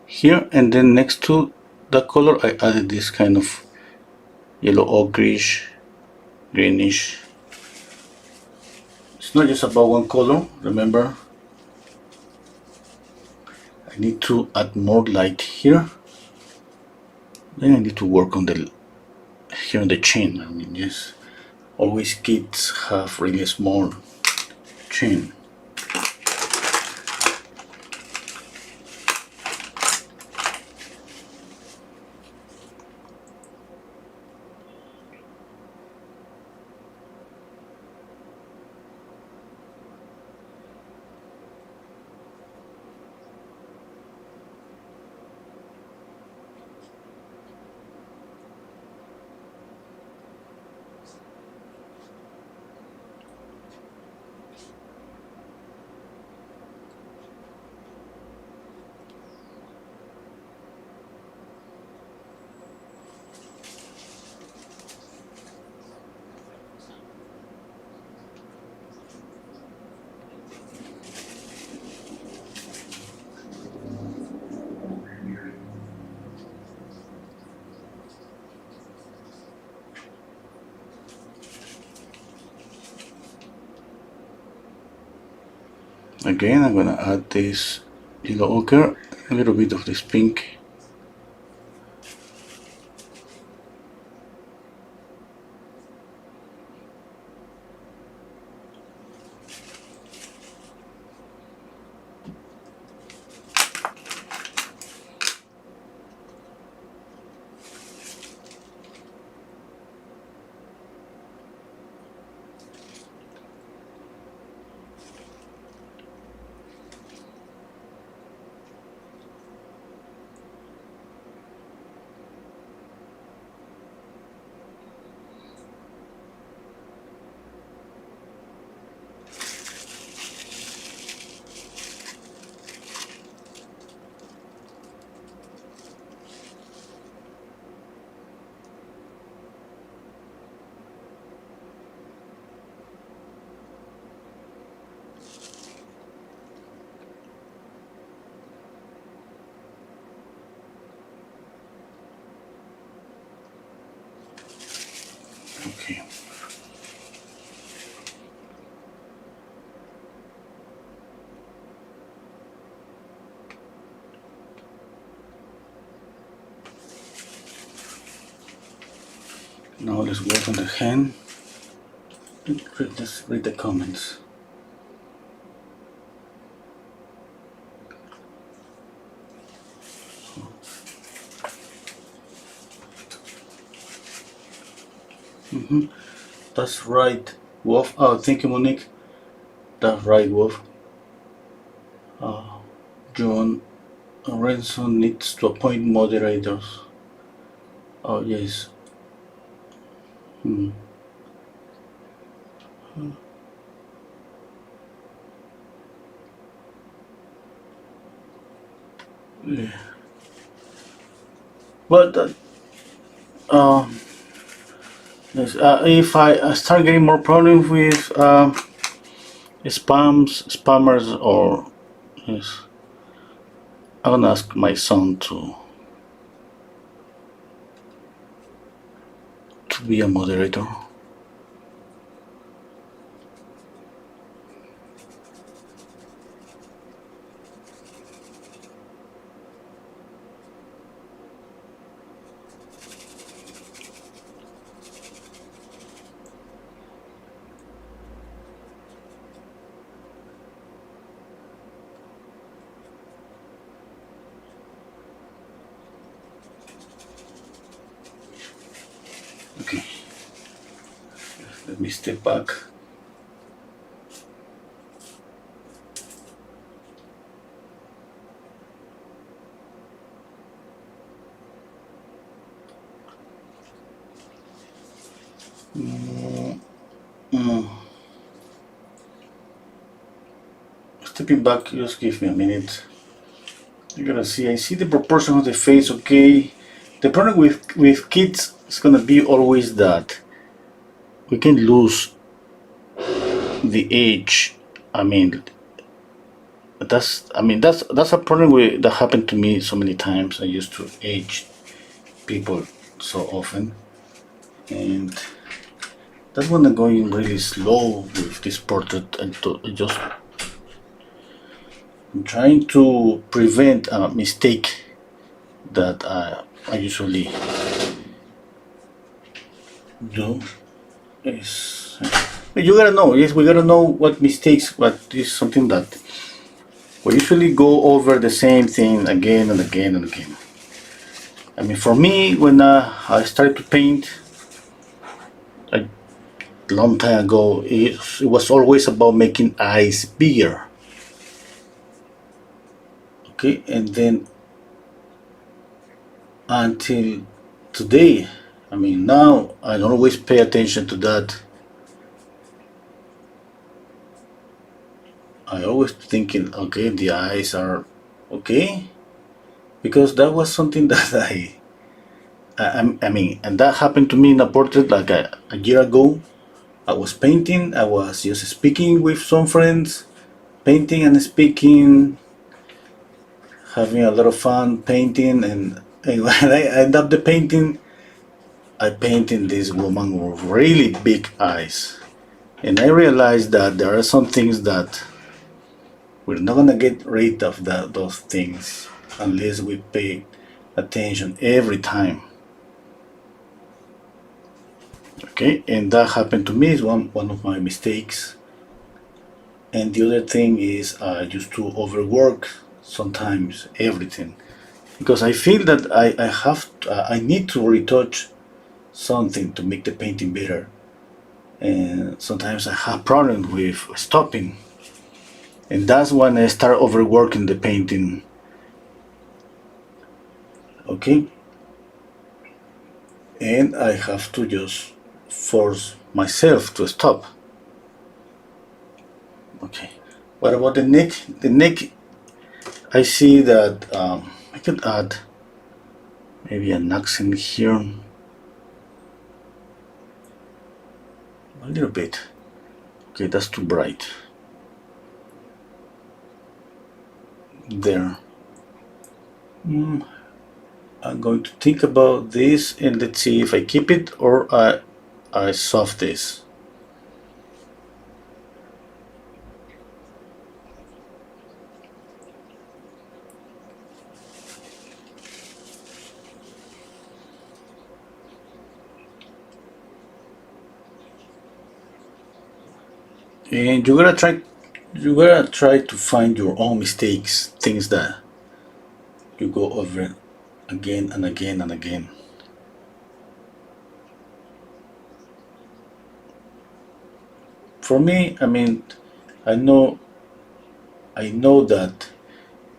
here, and then next to the color I added this kind of yellow ochreish, greenish. It's not just about one color, remember. I need to add more light here. Then I need to work on the here on the chin. I mean, yes, always kids have really small chin. Again, I'm gonna add this yellow ochre, a little bit of this pink. Okay. Now let's work on the hand. Just read the comments. That's right, Wolf. Oh, thank you, Monique. That's right, Wolf. John Renso needs to appoint moderators. Oh, yes. Yeah. But yes, if I start getting more problems with spammers, or yes, I'm gonna ask my son to be a moderator. Okay, let me step back. Stepping back, just give me a minute. You're gonna see, I see the proportion of the face, okay. The problem with kids is gonna be always that we can lose the age. I mean, But that's a problem that happened to me so many times. I used to age people so often, and that's when I'm going really slow with this portrait, and just I'm trying to prevent a mistake that I usually do. Is you gotta know. Yes, we gotta know what mistakes. What is something that we usually go over the same thing again and again and again. I mean, for me, when I started to paint a long time ago, it was always about making eyes bigger. Okay, and then until today, I mean, now I don't always pay attention to that. I always thinking, okay, the eyes are okay, because that was something that I mean, and that happened to me in a portrait like a year ago. I was painting, I was just speaking with some friends, painting and speaking, having a lot of fun painting, and when I end up the painting, I painted this woman with really big eyes. And I realized that there are some things that we're not gonna get rid of those things unless we pay attention every time. Okay, and that happened to me, is one of my mistakes. And the other thing is I used to overwork sometimes everything, because I feel that I need to retouch something to make the painting better, and sometimes I have problems with stopping, and that's when I start overworking the painting. Okay, and I have to just force myself to stop. Okay, what about the neck? The neck, I see that I could add maybe an accent here a little bit. Okay, that's too bright. There. I'm going to think about this, and let's see if I keep it or I soft this. And you gotta try to find your own mistakes, things that you go over again and again and again. For me, I mean, I know I know that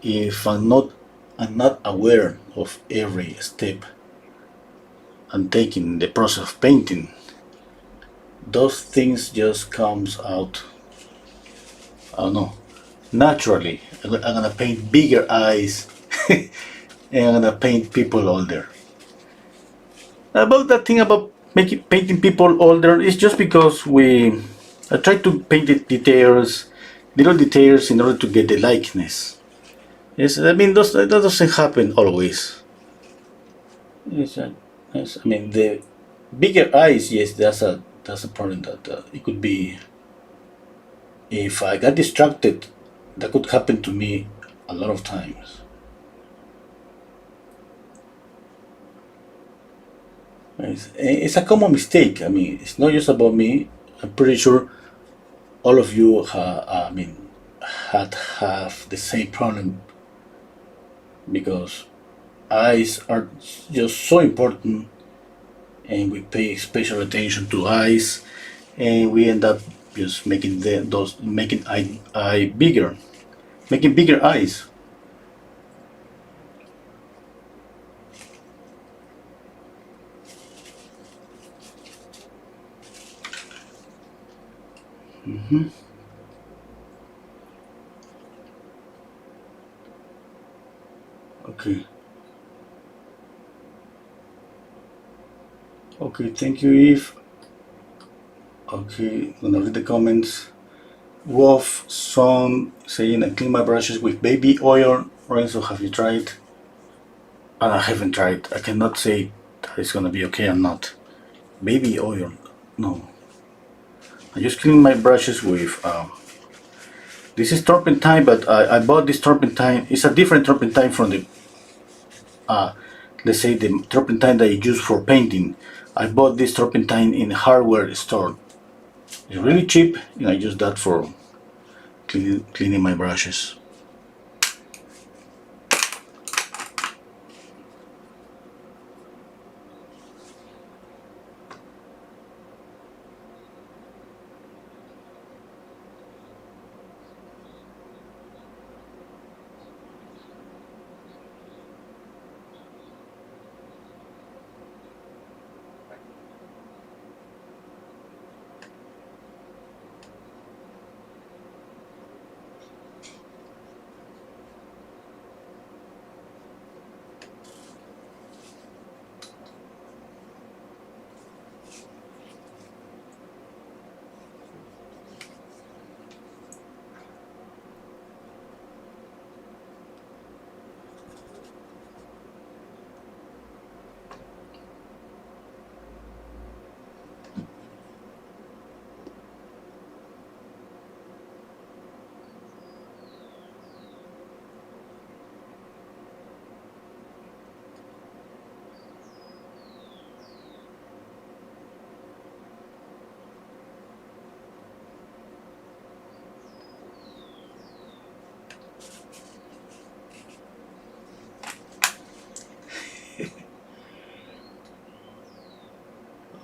if I'm not aware of every step I'm taking in the process of painting, those things just comes out, I don't know, naturally. I'm gonna paint bigger eyes and I'm gonna paint people older. About that thing about making painting people older is just because I try to paint the details, little details in order to get the likeness. Yes, I mean that doesn't happen always. Yes, yes, I mean the bigger eyes. Yes, that's a problem that it could be. If I got distracted, that could happen to me a lot of times. It's a common mistake. I mean, it's not just about me. I'm pretty sure all of you, I mean, have the same problem, because eyes are just so important, and we pay special attention to eyes, and we end up just making those making eye bigger, making bigger eyes. Okay, okay, thank you, Eve. Okay, gonna read the comments. Wolf Song saying I clean my brushes with baby oil. Renso, have you tried? And I haven't tried. I cannot say that it's gonna be okay or not. Baby oil, no. I just clean my brushes with. This is turpentine, but I bought this turpentine. It's a different turpentine from the, let's say, the turpentine that you use for painting. I bought this turpentine in a hardware store. It's really cheap, and I use that for cleaning my brushes.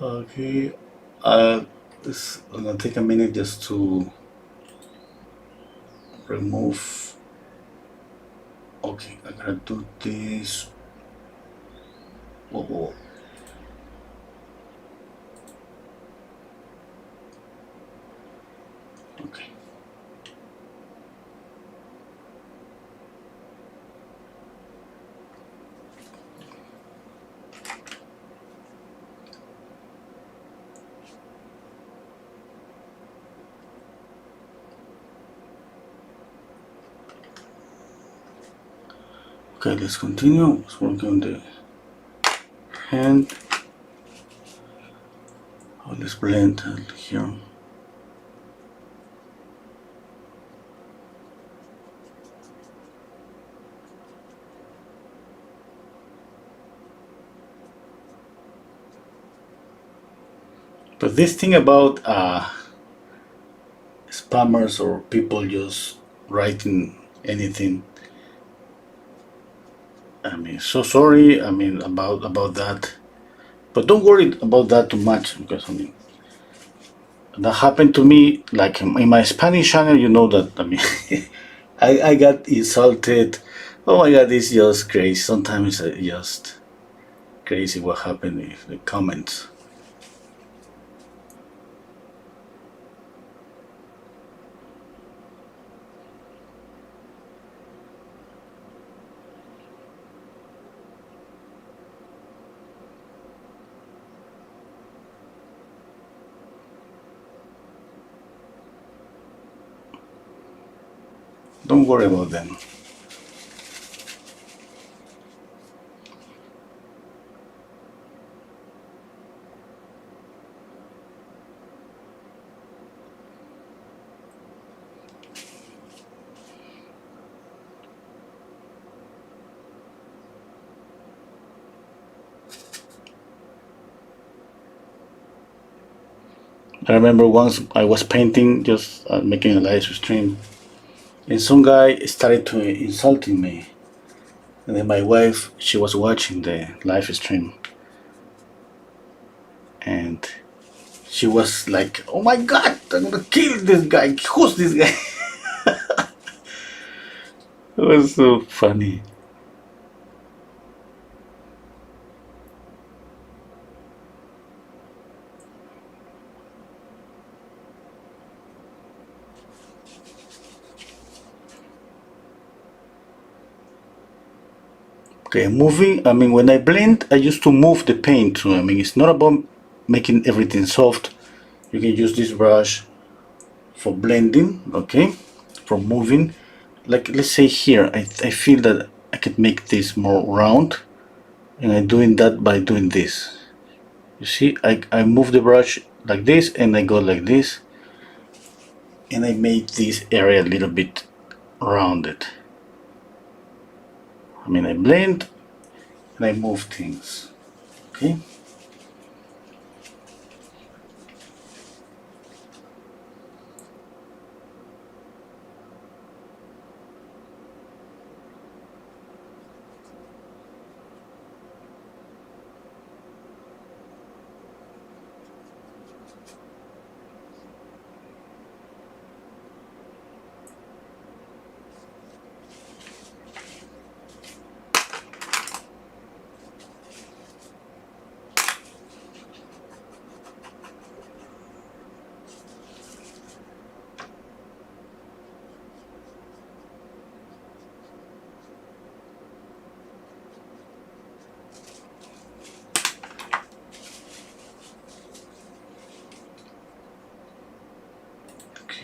Okay, it's gonna take a minute just to remove. Okay, I'm gonna do this. Whoa, whoa. Okay. Okay, let's continue. Let's work on the hand. Oh, let's blend here. But this thing about spammers or people just writing anything, I mean, so sorry. I mean about that, but don't worry about that too much because I mean that happened to me. Like in my Spanish channel, you know that. I mean, I got insulted. Oh my God, it's just crazy. Sometimes it's just crazy what happened with the comments. Don't worry about them. I remember once I was painting, just making a live stream, and some guy started to insulting me. And then my wife, she was watching the live stream, and she was like, "Oh my God, I'm gonna kill this guy. Who's this guy?" It was so funny. Okay, moving. I mean, when I blend, I used to move the paint. So I mean, it's not about making everything soft. You can use this brush for blending, okay, for moving. Like let's say here, I feel that I could make this more round, and I'm doing that by doing this. You see, I move the brush like this, and I go like this, and I made this area a little bit rounded. I mean, I blend and I move things, okay.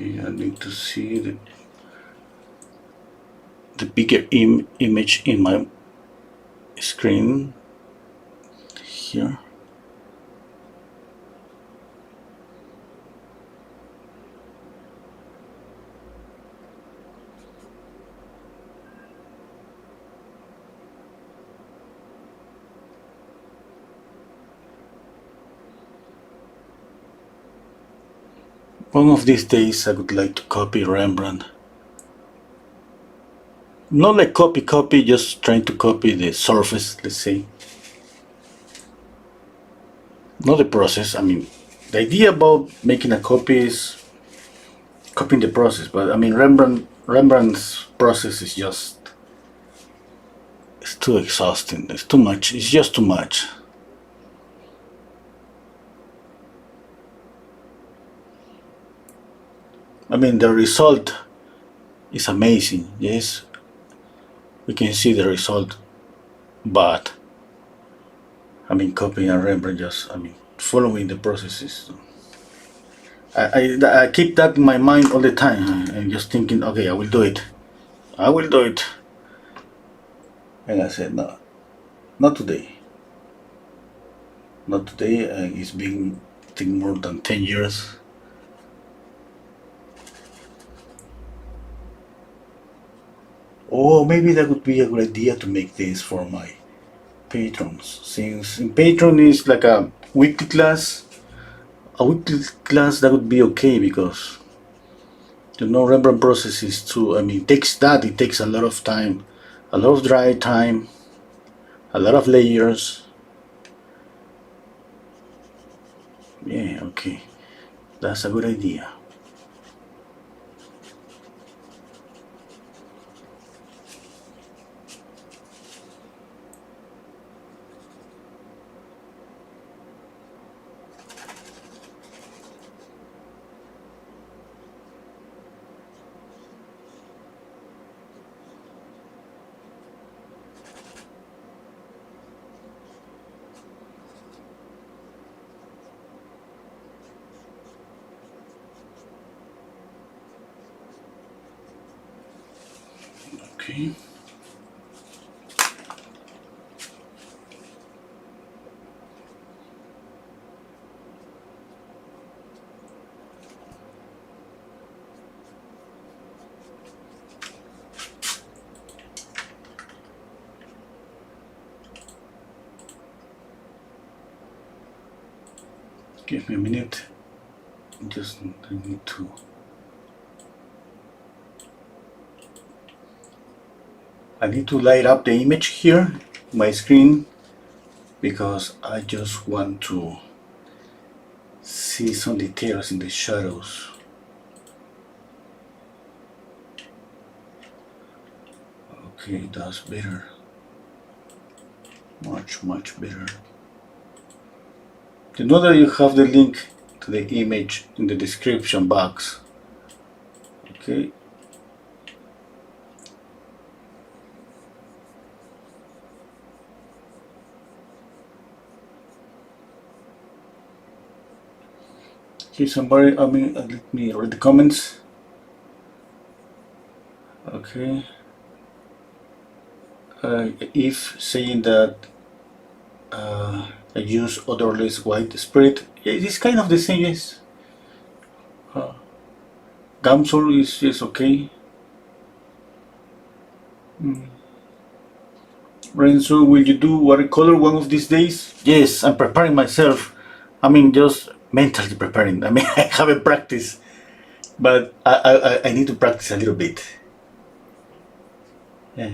Okay, I need to see the bigger image in my screen here. One of these days I would like to copy Rembrandt. Not like copy, just trying to copy the surface, let's say. Not the process. I mean, the idea about making a copy is copying the process, but I mean Rembrandt's process is just, it's too exhausting. It's too much. It's just too much. I mean, the result is amazing. Yes, we can see the result, but I mean, copying a Rembrandt, just, I mean, following the processes. I keep that in my mind all the time. I'm just thinking, okay, I will do it. I will do it. And I said, no, not today. Not today. It's been, I think, more than 10 years. Oh, maybe that would be a good idea to make this for my patrons. Since in Patreon is like a weekly class, that would be okay, because Rembrandt process is too, I mean, it takes a lot of time, a lot of dry time, a lot of layers. Yeah, okay, that's a good idea. Okay. Give me a minute. Just I need to. I need to light up the image here, my screen, because I just want to see some details in the shadows. Okay, that's better. Much better. You know that you have the link to the image in the description box. Okay. Okay, somebody, let me read the comments. Okay. If saying that I use odorless white spirit, it's kind of the same, yes. Uh, Gamsol is okay. Mm. Renso, will you do watercolor one of these days? Yes, I'm preparing myself. Just mentally preparing. I haven't practiced, but I need to practice a little bit. Uh,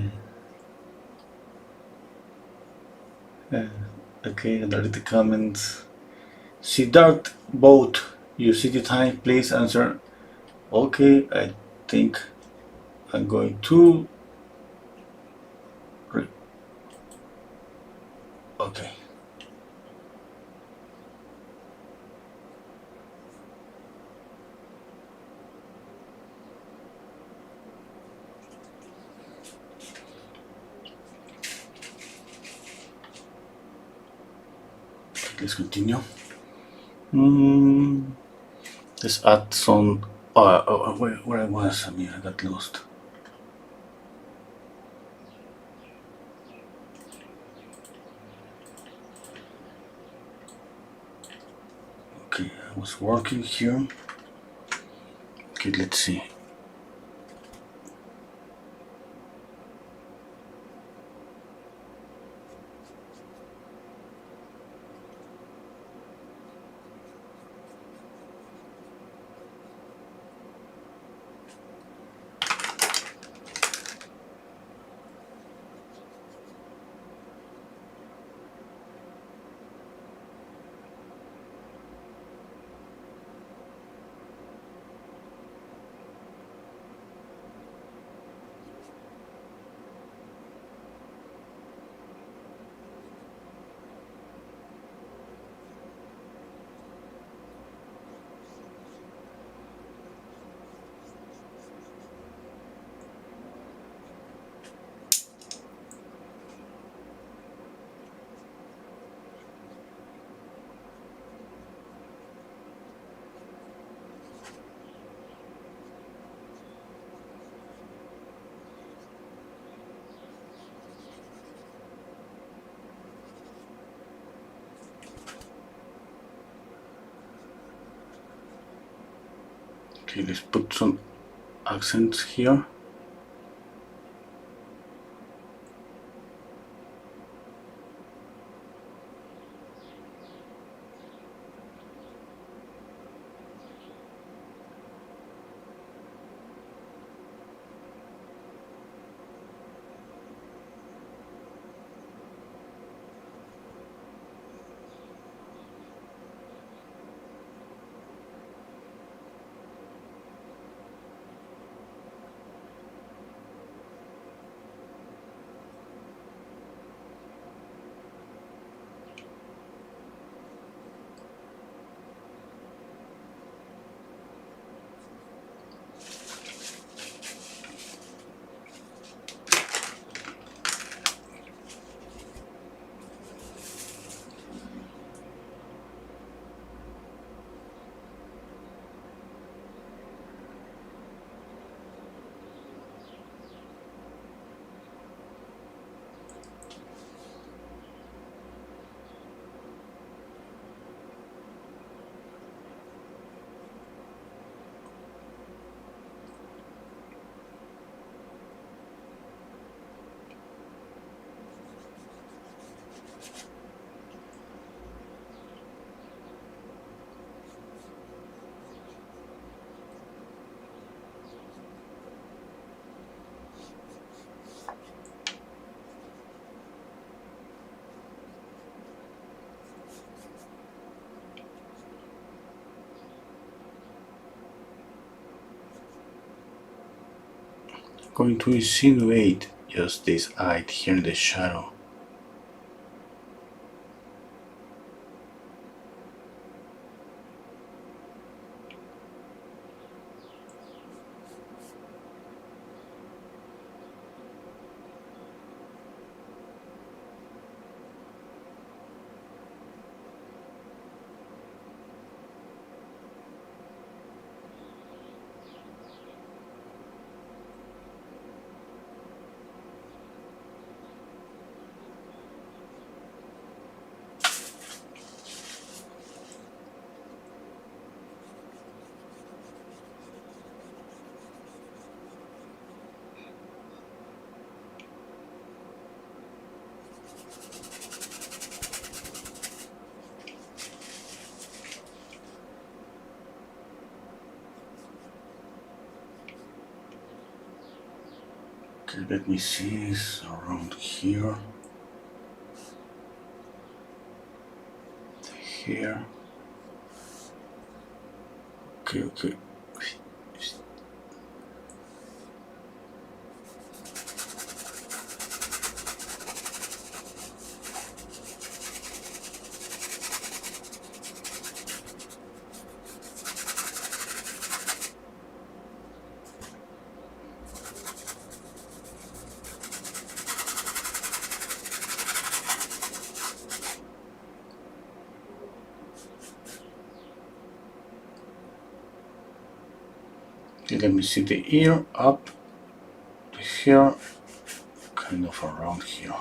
uh, okay, and read the comments. Siddharth, both. You see the time, please answer. Okay, I think I'm going to. Okay. Let's continue. Let's add some. Where I was, I got lost. Okay, I was working here. Okay, let's see. Okay, let's put some accents here. Going to insinuate just this eye here in the shadow. Okay, let me see, it's around here. Here. Okay. Okay, let me see the ear up to here, kind of around here.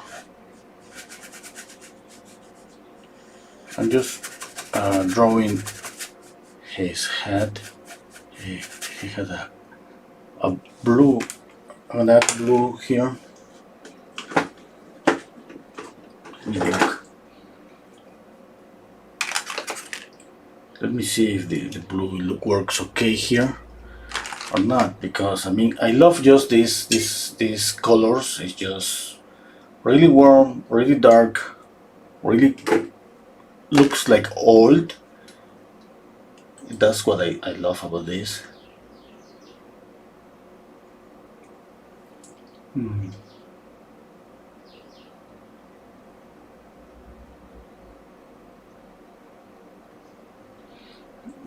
I'm just drawing his head. He has a blue, that blue here. Let me look. Let me see if the blue look works okay here or not, because I mean I love just these colors. It's just really warm, really dark, really looks like old. That's what I love about this.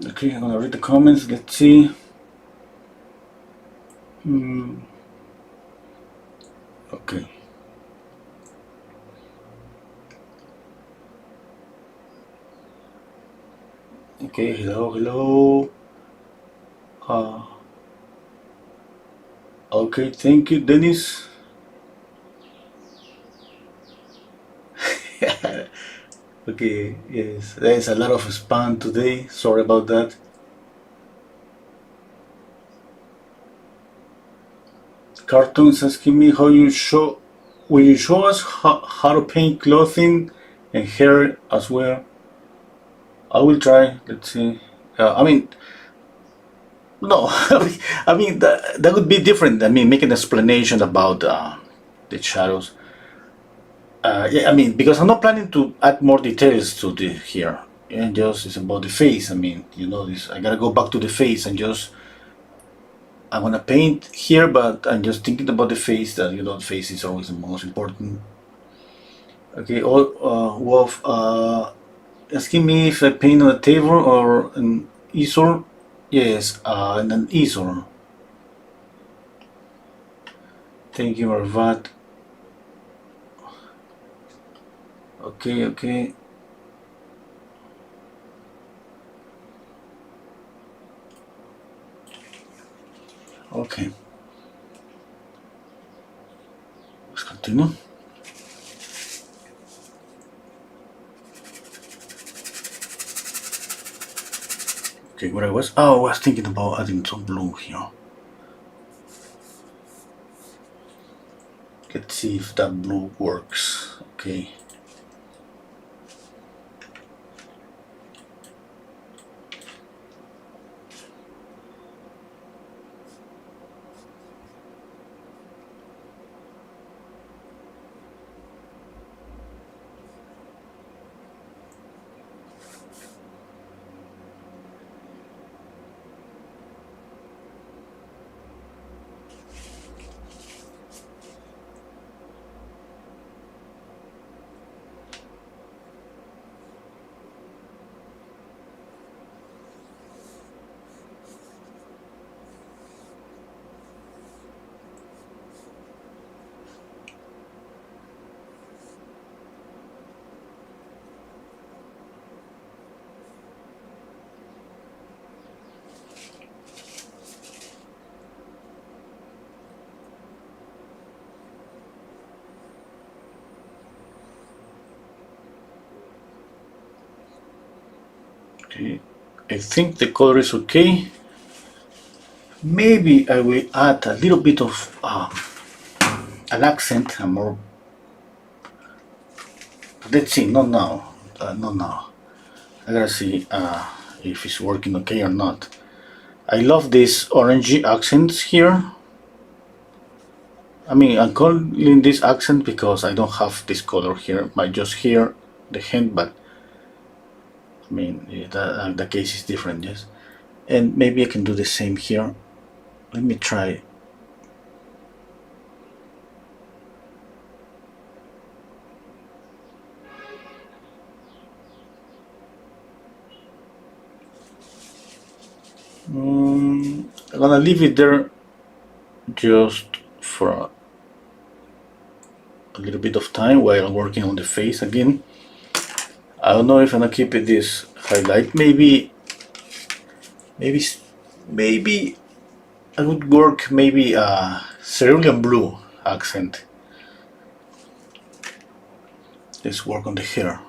Okay, I'm gonna read the comments. Let's see. Okay. Okay, hello. Uh, okay, thank you, Dennis. Okay, yes, there's a lot of spam today. Sorry about that. Cartoons asking me how you show. Will you show us how to paint clothing and hair as well? I will try. Let's see. I mean, no. I mean that would be different. I mean, make an explanation about the shadows. Yeah, I mean, because I'm not planning to add more details to the here. And just it's about the face. I mean, you know this. I gotta go back to the face and just I wanna paint here, but I'm just thinking about the face. That you know, the face is always the most important. Okay, all Wolf asking me if I paint on a table or an easel. Yes, in an easel. Thank you, Marvat. Okay. Okay. Let's continue. Okay, what I was thinking about adding some blue here. Let's see if that blue works. Okay. Okay, I think the color is okay. Maybe I will add a little bit of an accent, more. Let's see, not now. Not now. I gotta see if it's working okay or not. I love these orangey accents here. I mean, I'm calling this accent because I don't have this color here. I just hear the hand, but I mean, the case is different, yes. And maybe I can do the same here. Let me try. I'm gonna leave it there just for a little bit of time while I'm working on the face again. I don't know if I'm gonna keep it this highlight. Maybe, maybe I would work maybe a cerulean blue accent. Let's work on the hair.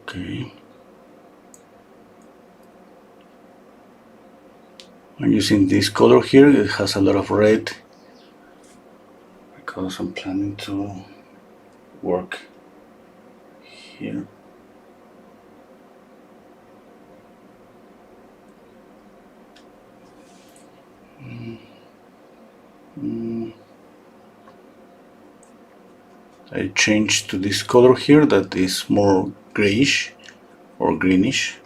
Okay. I'm using this color here. It has a lot of red because I'm planning to work here. I changed to this color here that is more grayish or greenish.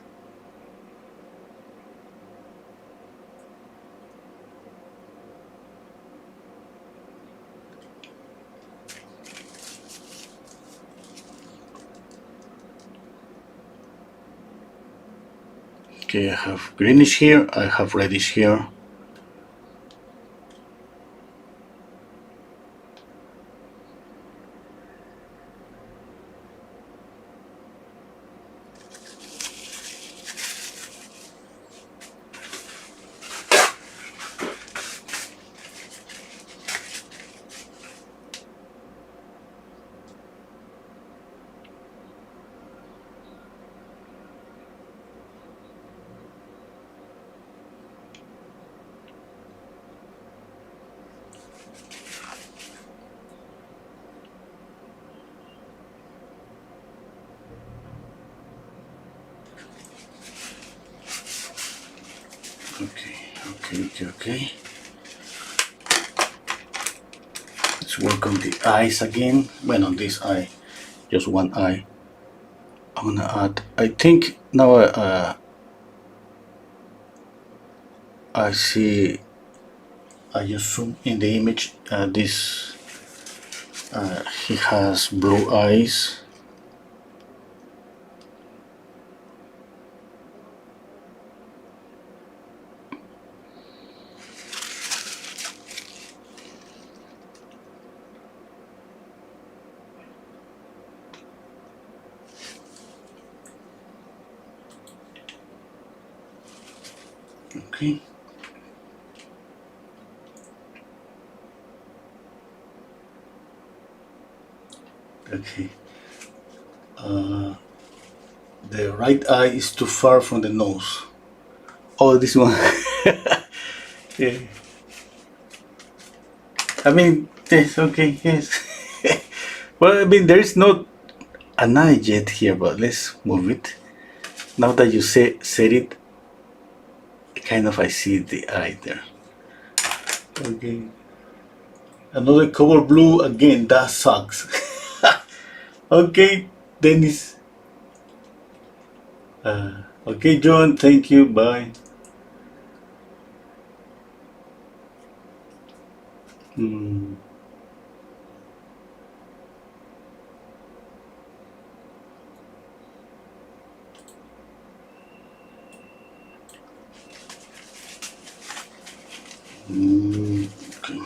Okay, I have greenish here, I have reddish here. Okay. Let's work on the eyes again. Well, on this eye, just one eye. I'm gonna add, I think now I see, I just zoom in the image, he has blue eyes. Okay. Okay. The right eye is too far from the nose. Oh, this one. Yeah. I mean, yes, okay, yes. Well, I mean, there is not an eye yet here, but let's move it. Now that you said it, kind of I see the eye there. Okay. Another color blue again. That sucks. Okay, Dennis. Okay, John. Thank you. Bye. Hmm. Okay.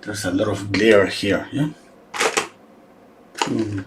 There's a lot of glare here. Yeah. Hmm.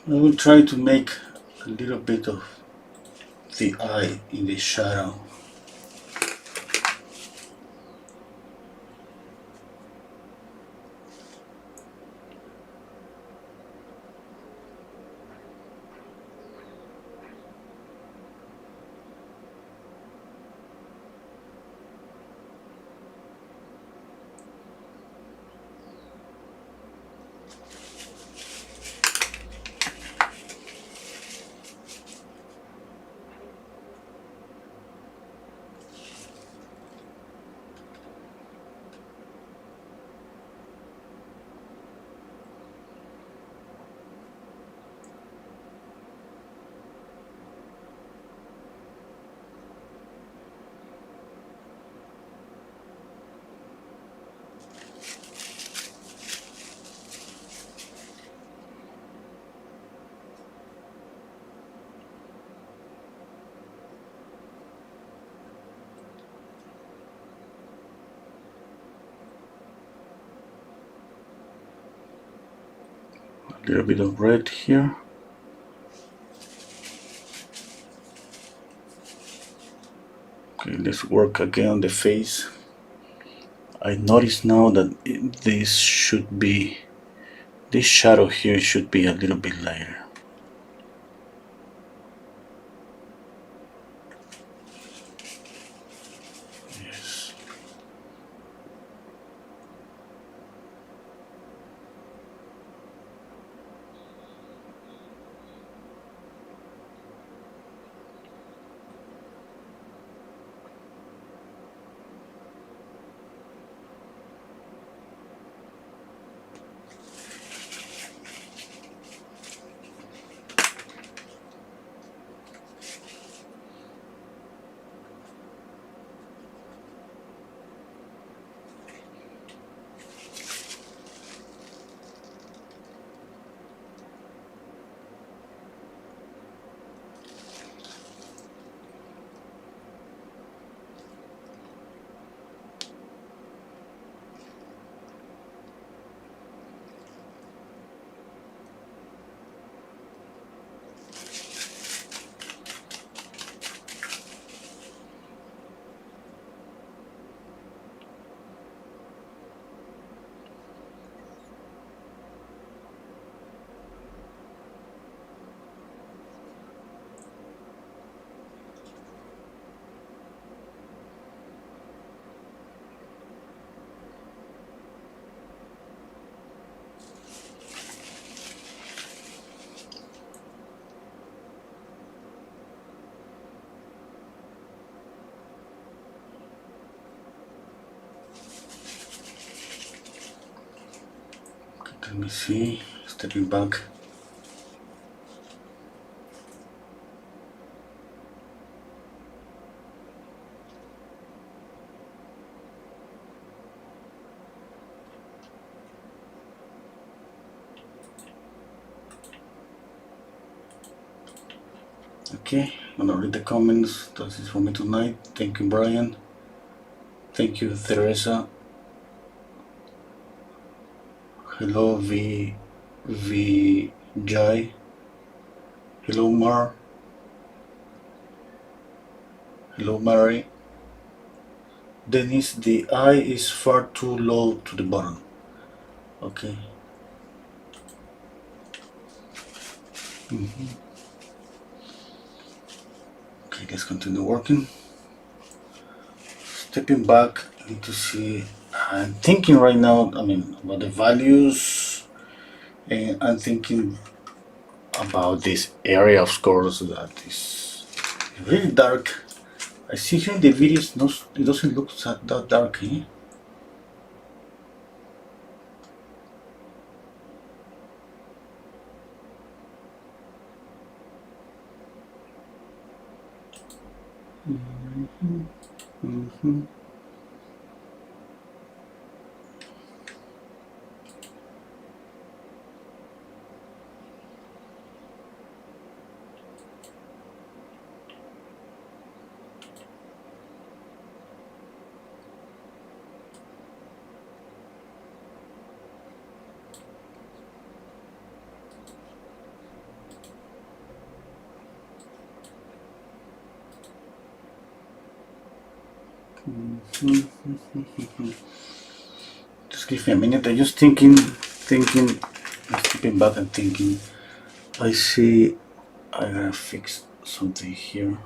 I will try to make a little bit of the eye in the shadow. A little bit of red here. Okay, let's work again on the face. I notice now that this shadow here should be a little bit lighter. Yes. Let me see, stepping back. Okay, I'm gonna read the comments. That's it for me tonight. Thank you, Brian. Thank you, Teresa. Hello, V Jai. Hello, Mar. Hello, Mary. Dennis, the eye is far too low to the bottom. Okay. Okay, let's continue working. Stepping back, I need to see. I'm thinking right now, about the values, and I'm thinking about this area of scores that is really dark. I see here in the videos, no, it doesn't look that dark, eh? Just give me a minute. I'm just thinking, stepping back and thinking. I see. I gotta fix something here.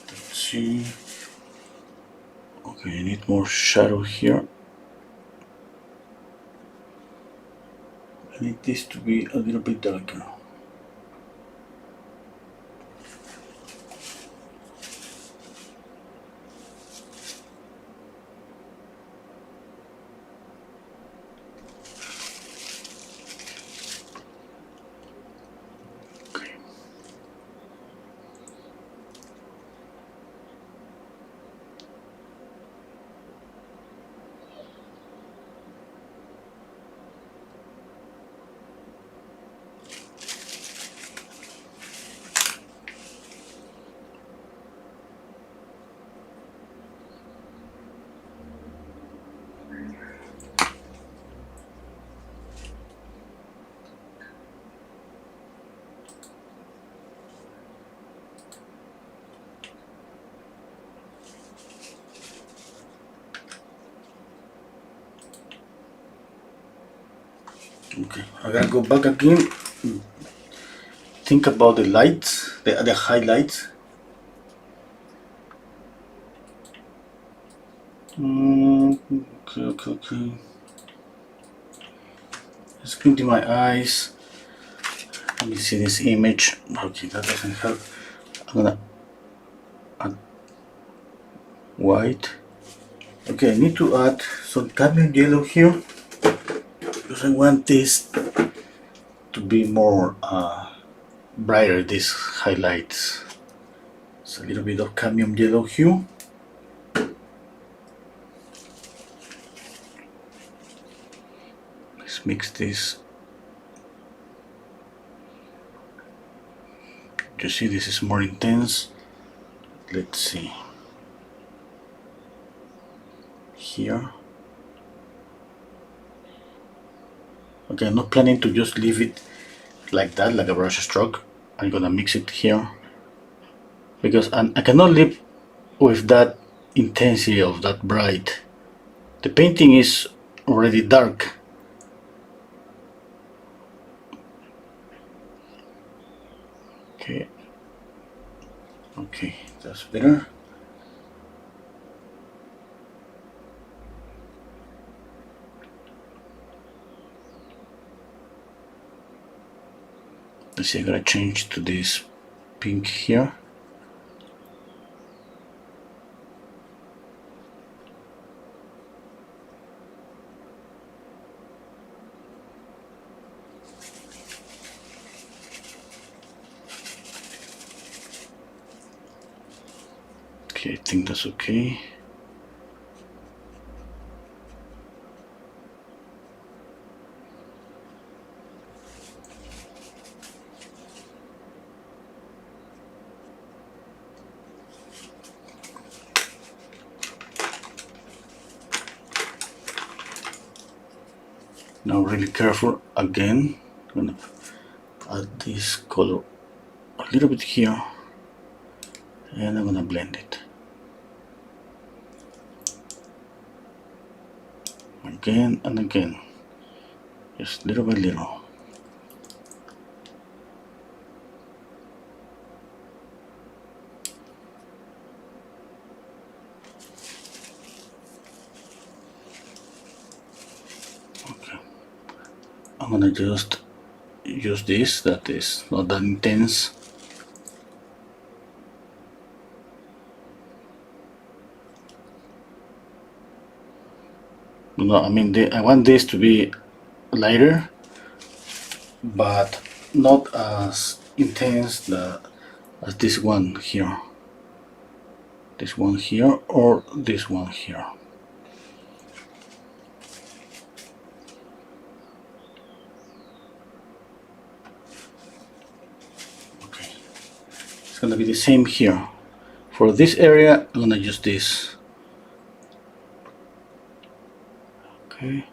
Let's see. Okay, I need more shadow here. I need this to be a little bit darker. Okay, I gotta go back again. Think about the lights, the highlights. Okay. Squinting my eyes. Let me see this image. Okay, that doesn't help. I'm gonna add white. Okay, I need to add some cadmium yellow here because I want this to be more brighter. These highlights. So a little bit of cadmium yellow hue. Let's mix this. You see, this is more intense. Let's see. Here. Okay, I'm not planning to just leave it like that, like a brush stroke. I'm gonna mix it here because I cannot live with that intensity of that bright. The painting is already dark. Okay, okay, that's better. Let's see, I'm gonna change to this pink here. Okay, I think that's okay. Now really careful again. I'm gonna add this color a little bit here and I'm gonna blend it. Again and again. Just little by little. Okay. I'm gonna just use this that is not that intense. No, I mean I want this to be lighter, but not as intense as this one here. This one here or this one here. Okay, it's gonna be the same here. For this area, I'm gonna use this. Okay.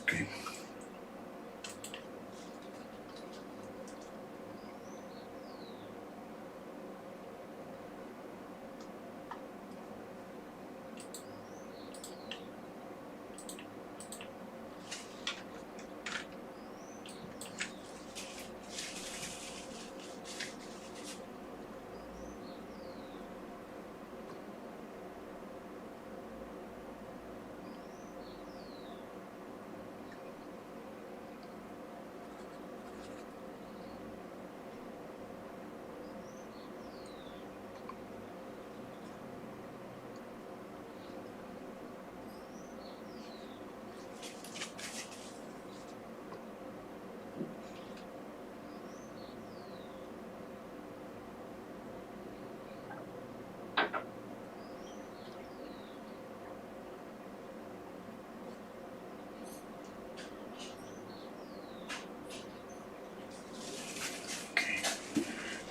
Okay.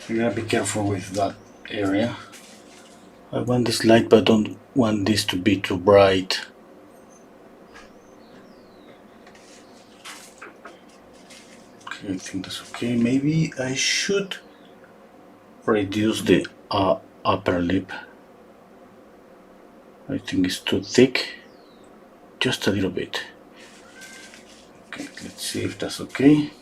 You gotta be careful with that area. I want this light, but I don't want this to be too bright. Okay, I think that's okay. Maybe I should reduce the upper lip. I think it's too thick. Just a little bit. Okay, Let's see if that's okay.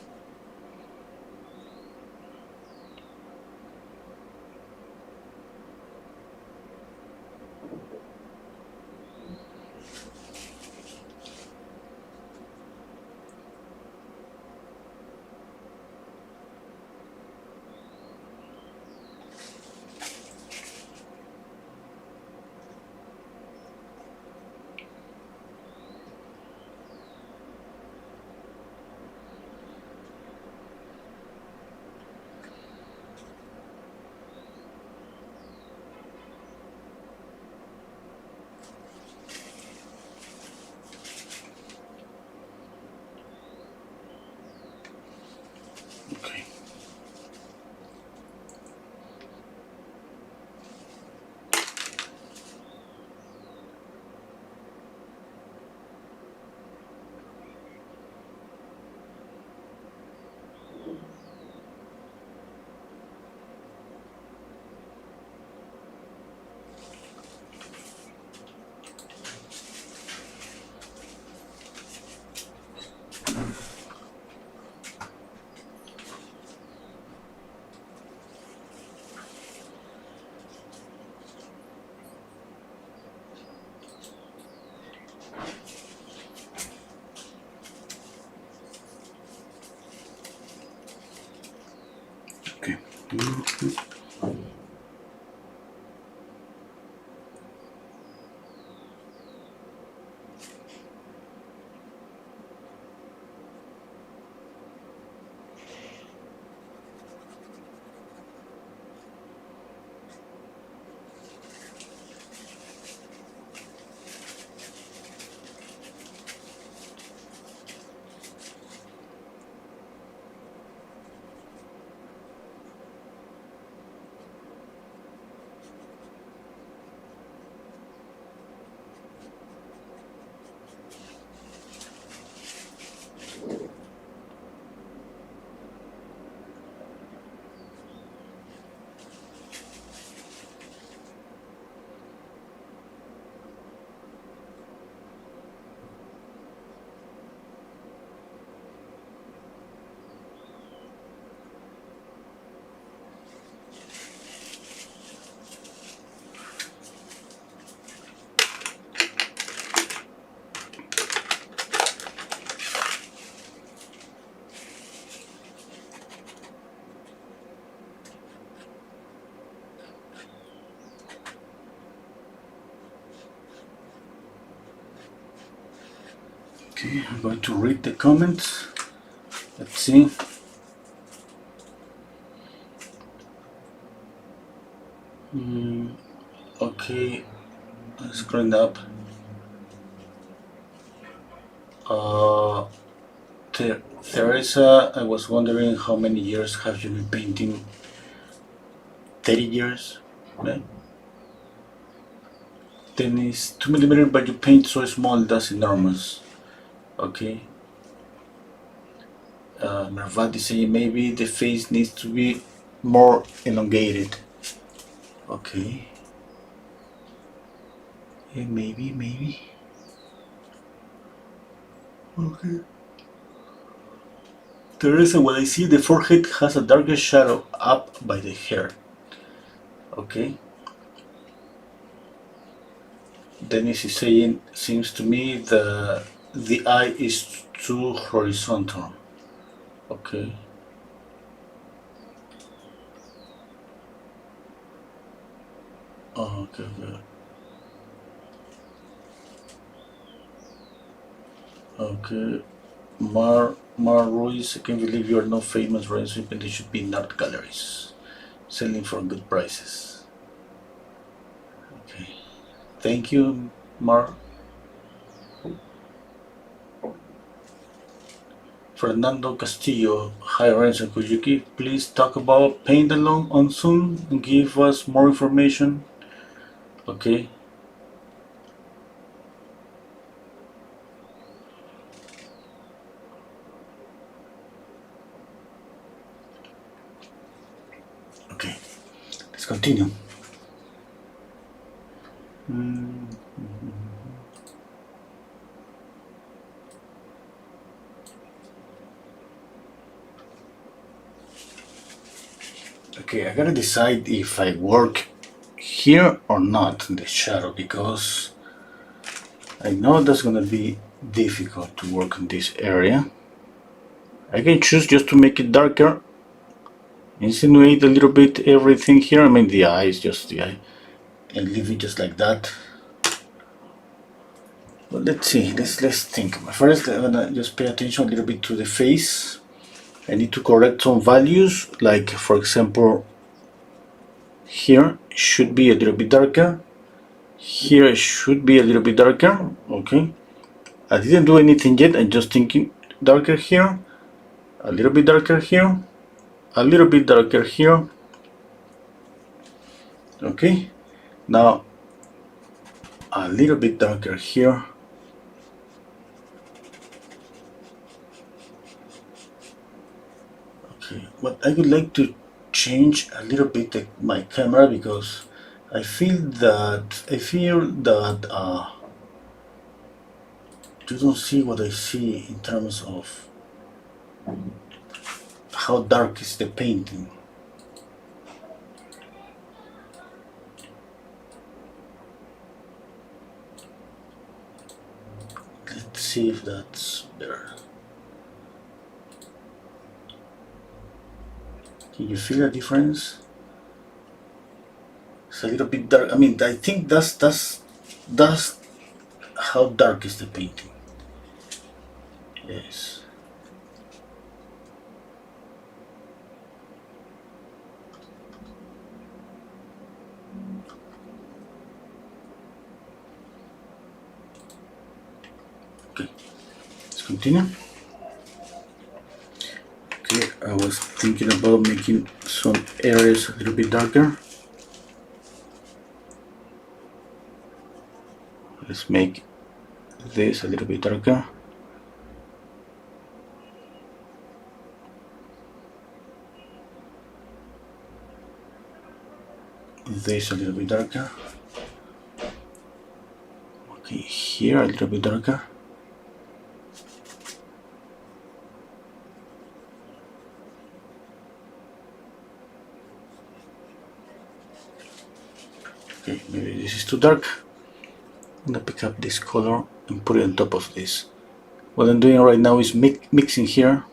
Okay. Okay. Okay, I'm going to read the comments. Let's see. Okay, scrolling up. Uh, Teresa, I was wondering how many years have you been painting? 30 years? Yeah. Then it's 2 mm, but you paint so small, that's enormous. Okay. Mervati saying maybe the face needs to be more elongated. Okay. Yeah, maybe. Okay. Teresa, what I see, the forehead has a darker shadow up by the hair. Okay. Dennis is saying, seems to me the eye is too horizontal. Okay. Oh, okay. Okay. Mar Ruiz, I can't believe you are not famous, Renso, but they should be in art galleries, selling for good prices. Okay. Thank you, Mar. Fernando Castillo, hi Renzo, could you please talk about paint along on Zoom and give us more information? Okay. Okay. Let's continue. Okay, I gotta decide if I work here or not in the shadow, because I know that's gonna be difficult to work in this area. I can choose just to make it darker, insinuate a little bit everything here. I mean, the eye is just the eye, and leave it just like that. But let's see, let's think. First, I'm gonna just pay attention a little bit to the face. I need to correct some values, like for example, here it should be a little bit darker. Here it should be a little bit darker. Okay, I didn't do anything yet. I'm just thinking darker here, a little bit darker here, a little bit darker here. Okay, now a little bit darker here. Okay, but I would like to change a little bit my camera, because I feel that you don't see what I see in terms of how dark is the painting. Let's see if that's better. Can you feel a difference? It's a little bit dark. I mean, I think that's how dark is the painting. Yes. Okay, let's continue. Okay, I was thinking about making some areas a little bit darker. Let's make this a little bit darker. This a little bit darker. Okay, here a little bit darker. Okay, maybe this is too dark. I'm gonna pick up this color and put it on top of this. What I'm doing right now is mixing here.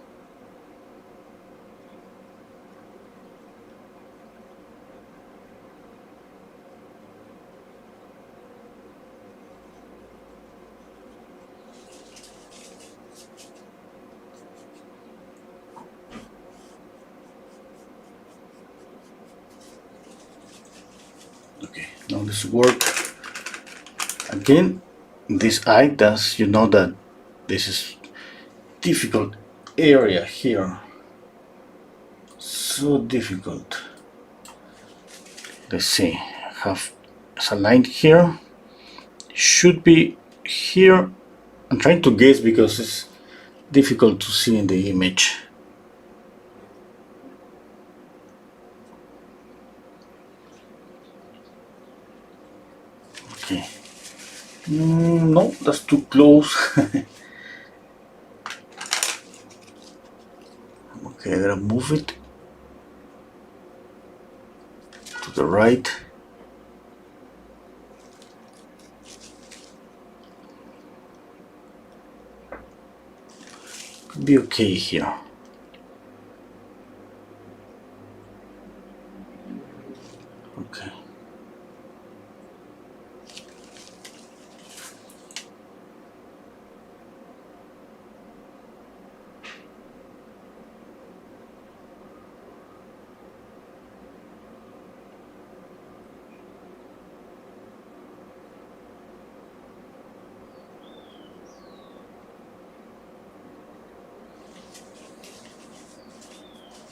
Okay, now let's work. Again, this eye does, you know that this is difficult area here. So difficult. Let's see, have a line here. Should be here. I'm trying to guess because it's difficult to see in the image. Okay. No, that's too close. Okay, I gotta move it to the right. Could be okay here. Okay.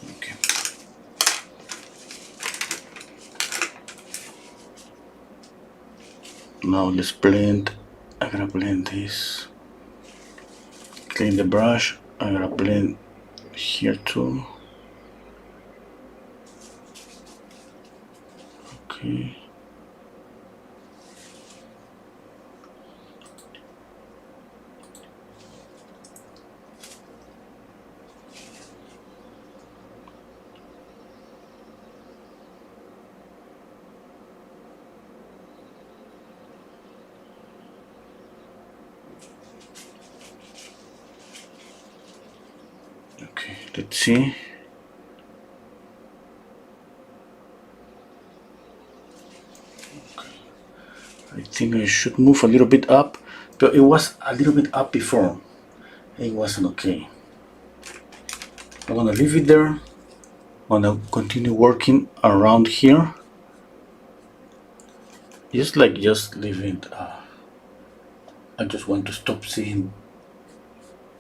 Okay. Now let's blend. I gotta blend this. Clean the brush. I gotta blend here too. Okay. Let's see. I think I should move a little bit up, but it was a little bit up before. It wasn't okay. I'm gonna leave it there. I'm gonna continue working around here. Just leave it. I just want to stop seeing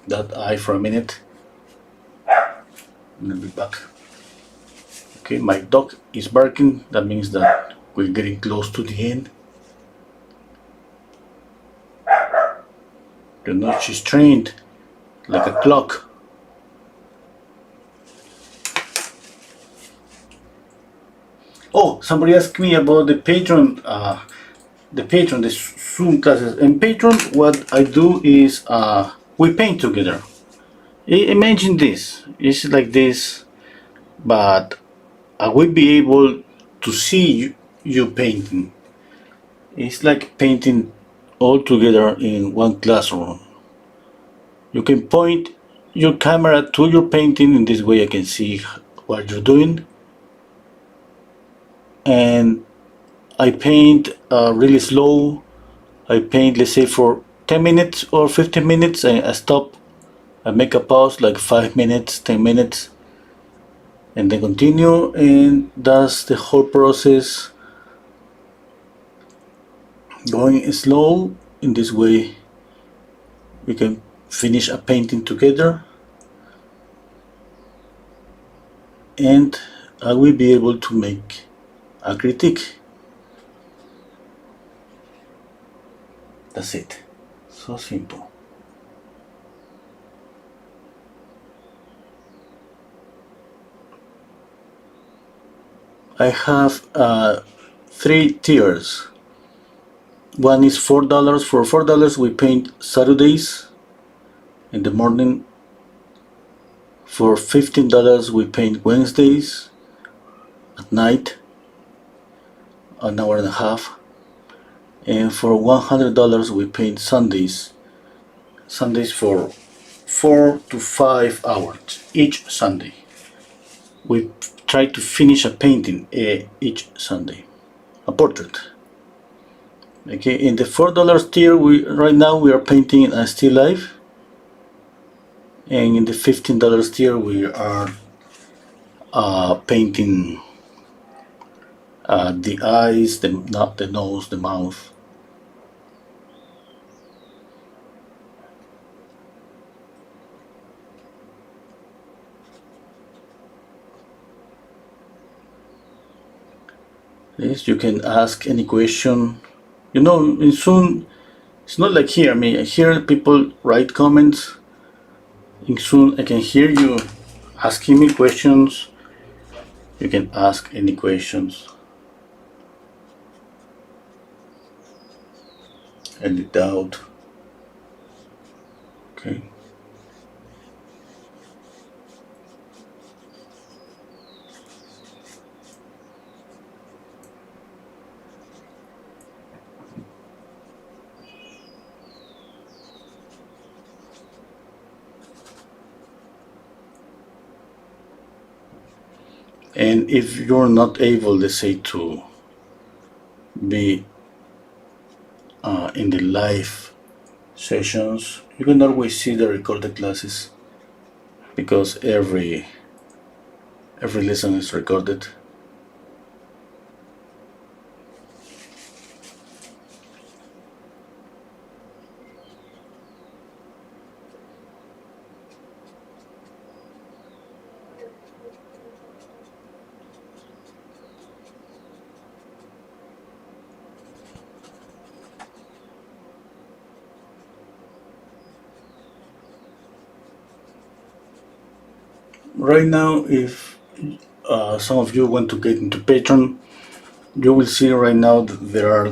that eye for a minute. And I'll be back. Okay, my dog is barking. That means that we're getting close to the end. You know, she's trained like a clock. Oh, somebody asked me about the Patreon, the Zoom classes. In Patreon, what I do is we paint together. Imagine this. It's like this, but I will be able to see you painting. It's like painting all together in one classroom. You can point your camera to your painting. In this way I can see what you're doing. And I paint really slow. I paint, let's say, for 10 minutes or 15 minutes, and I stop. I make a pause like 5 minutes, 10 minutes, and then continue, and that's the whole process. Going slow, in this way we can finish a painting together, and I will be able to make a critique. That's it. So simple. I have 3 tiers. One is $4. For $4 we paint Saturdays in the morning. For $15 we paint Wednesdays at night, an hour and a half. And for $100 we paint Sundays for 4 to 5 hours each Sunday. We try to finish a painting each Sunday, a portrait. Okay, in the $4 tier, right now we are painting a still life, and in the $15 tier we are painting the eyes, the nose, the mouth. Yes, you can ask any question. You know, in Zoom, it's not like here. I mean, here people write comments. In Zoom, I can hear you asking me questions. You can ask any questions, any doubt. Okay. And if you're not able, let's say, to be in the live sessions, you can always see the recorded classes, because every lesson is recorded. Right now, if some of you want to get into Patreon, you will see right now that there are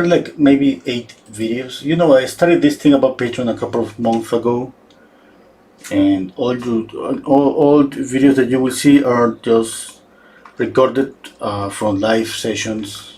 like maybe 8 videos. You know, I started this thing about Patreon a couple of months ago, and all the videos that you will see are just recorded from live sessions.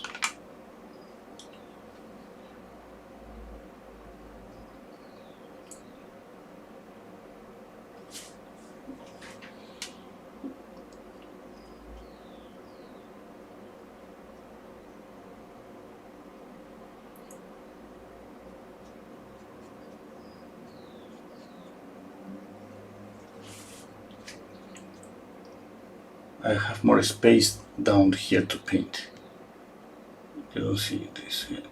I have more space down here to paint. You don't see this yet.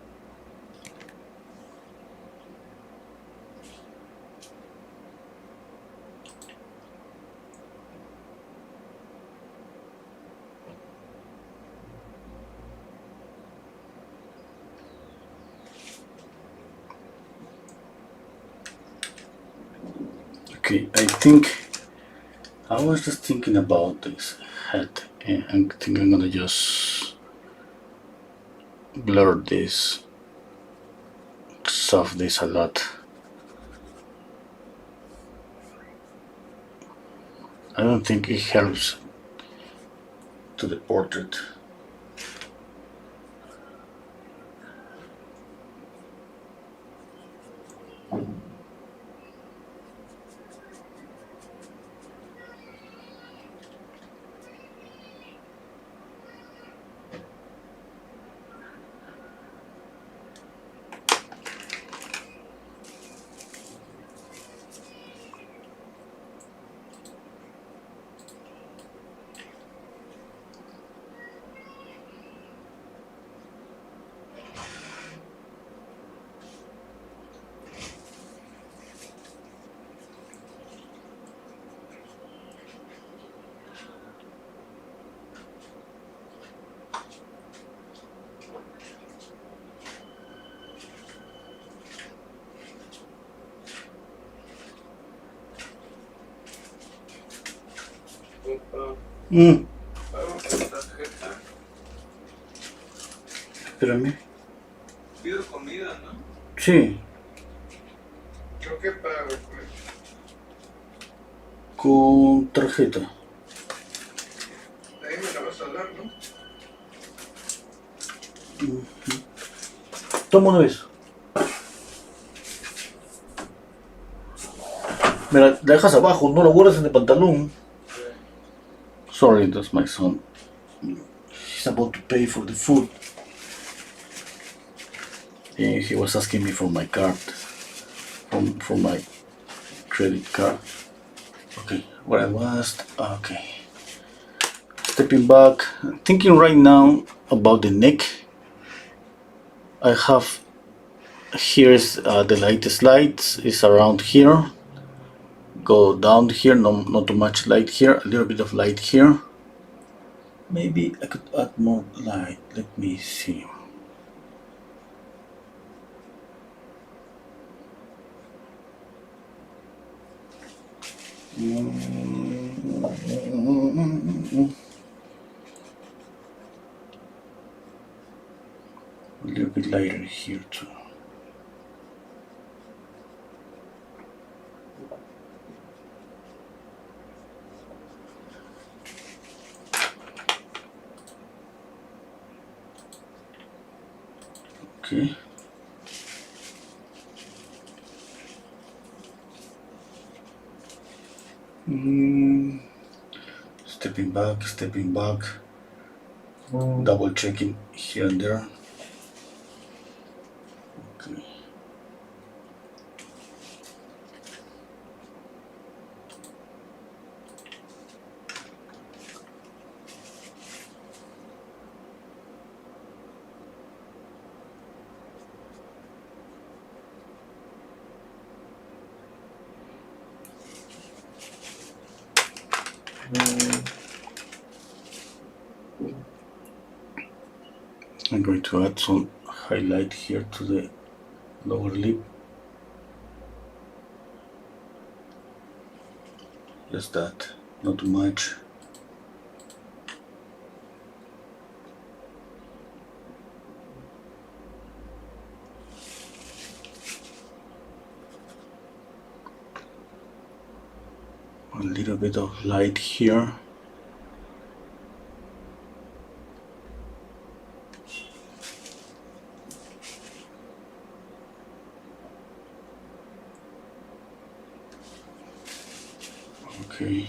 Okay, I was just thinking about this head, and I think I'm gonna just blur this, soft this a lot. I don't think it helps to the portrait. Espérame. Pido comida, ¿no? Sí. Creo que pago, pues. Con tarjeta. Ahí me la vas a dar, ¿no? Toma una vez. Me la dejas abajo, no lo guardas en el pantalón. Sorry, that's my son. He's about to pay for the food. And he was asking me for my card, for my credit card. Okay, where I was. Okay. Stepping back, thinking right now about the neck. I have here's the lightest lights is around here. Go down here, not too much light here, a little bit of light here. Maybe I could add more light. Let me see. A little bit lighter here too. Okay. Stepping back, double checking here and there. Okay. I'm going to add some highlight here to the lower lip. Just that, not too much. A little bit of light here. Okay.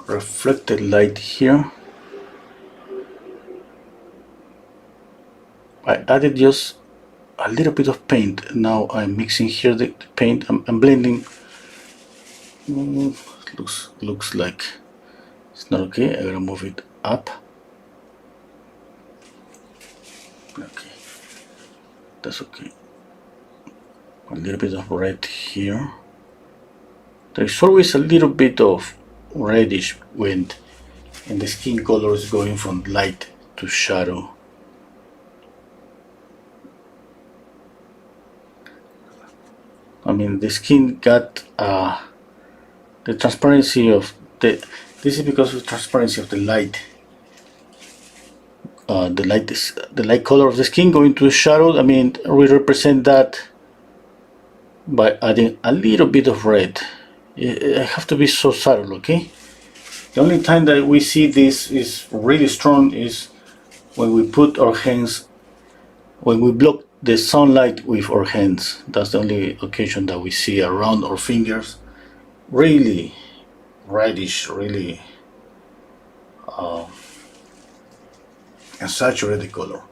Reflected light here. I added just a little bit of paint. Now I'm mixing here the paint. I'm blending. Looks like it's not okay. I'm gonna move it up. Okay, that's okay. A little bit of red here. There's always a little bit of reddish when the skin color is going from light to shadow. I mean, the skin got the transparency of the. This is because of the transparency of the light. The light color of the skin going to the shadow. I mean, we represent that by adding a little bit of red. It have to be so subtle, okay? The only time that we see this is really strong is when we put our hands, when we block the sunlight with our hands. That's the only occasion that we see around our fingers. Really reddish, really a saturated color.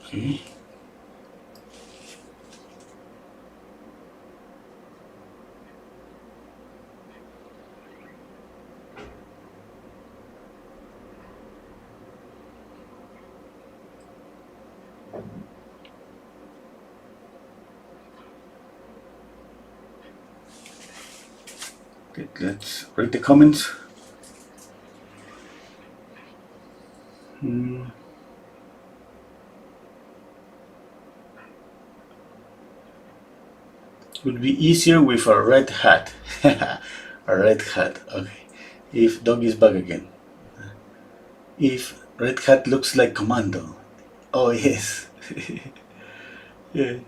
Okay. Okay, let's read the comments. Would be easier with a red hat. A red hat, okay. If dog is back again. If red hat looks like commando. Oh yes. Yeah.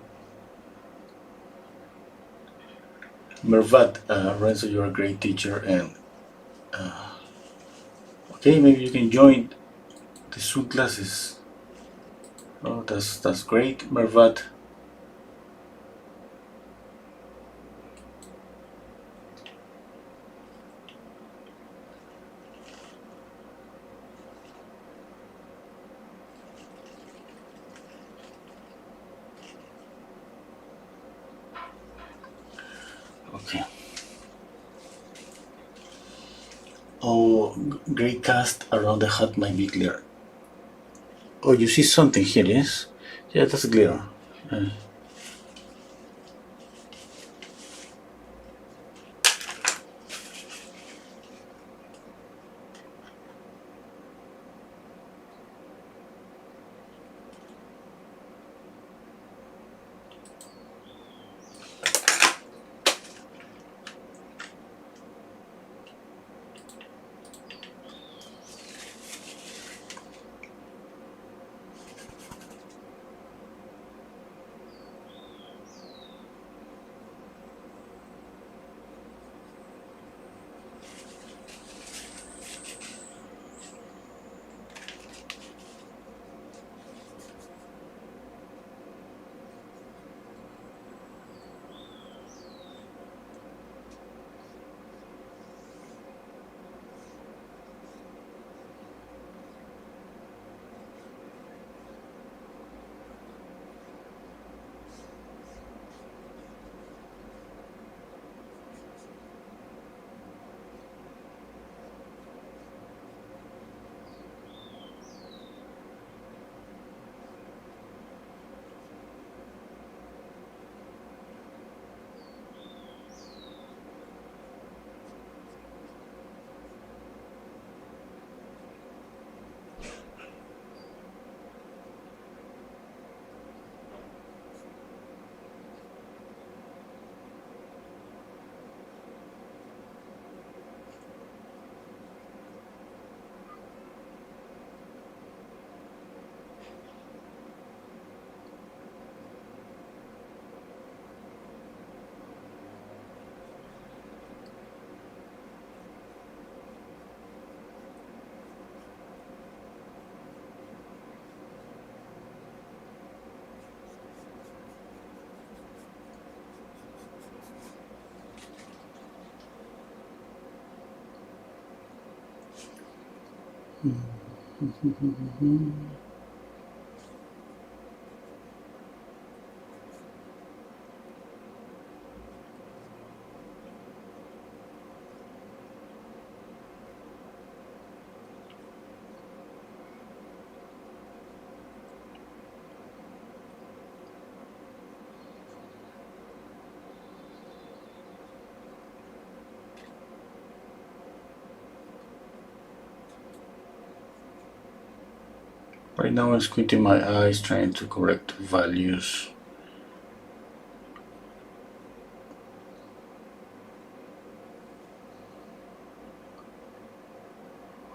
Mervat, Renso, you're a great teacher, and okay, maybe you can join the Zoom classes. Oh, that's great, Mervat. Okay. Oh, gray cast around the hat might be clear. Oh, you see something here, yes? Yeah, that's clear. Right now I'm squinting my eyes trying to correct values.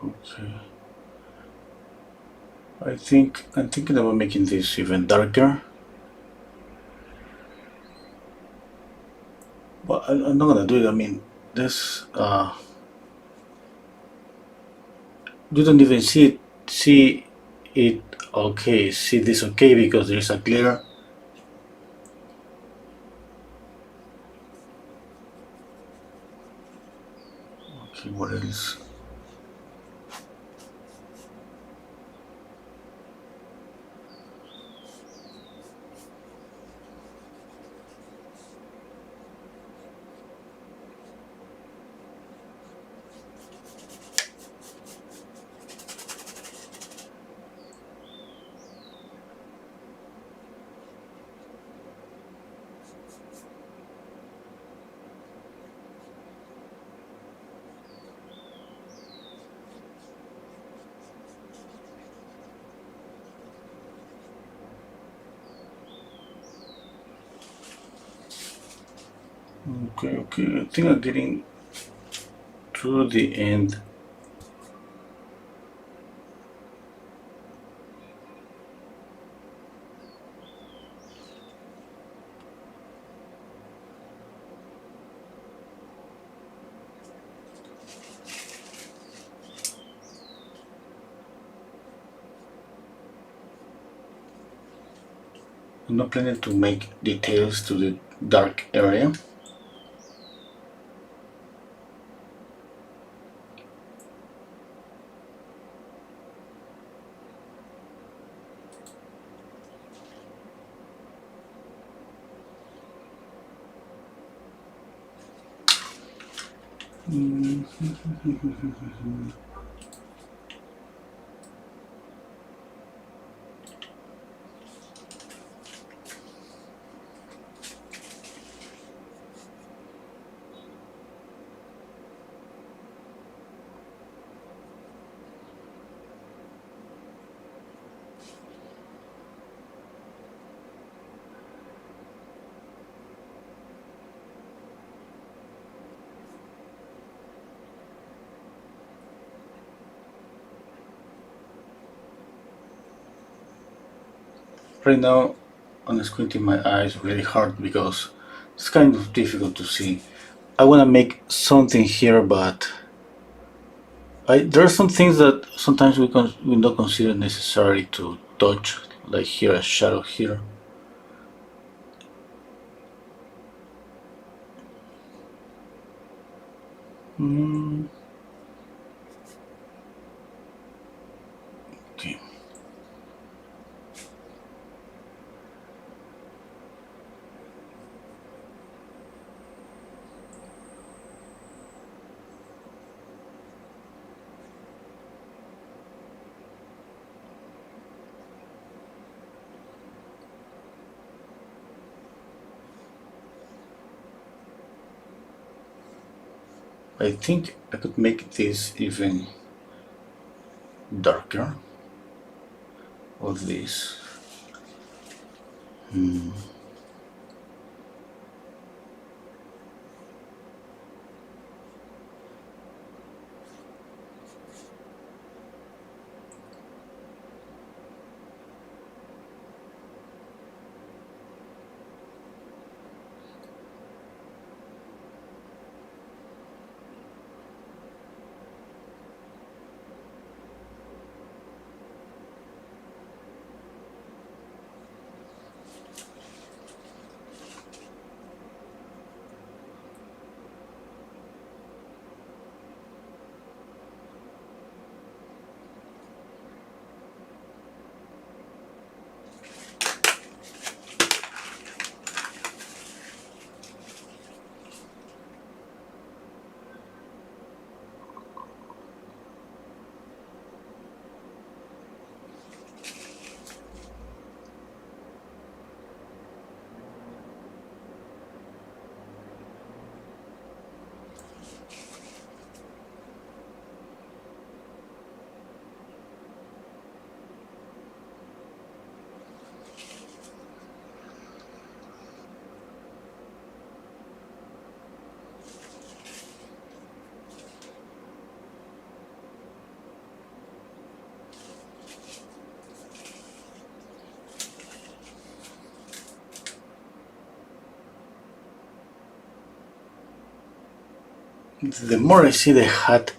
Okay. I'm thinking about making this even darker. But I'm not gonna do it. I mean, this you don't even see it okay. See this okay because there's a glare. Okay, what else? Okay. I think I'm getting to the end. I'm not planning to make details to the dark area. Right now, I'm squinting my eyes really hard because it's kind of difficult to see. I want to make something here, but there are some things that sometimes we don't consider necessary to touch, like here a shadow here. Mm, okay. I think I could make this even darker. Or this. the more I see the hat,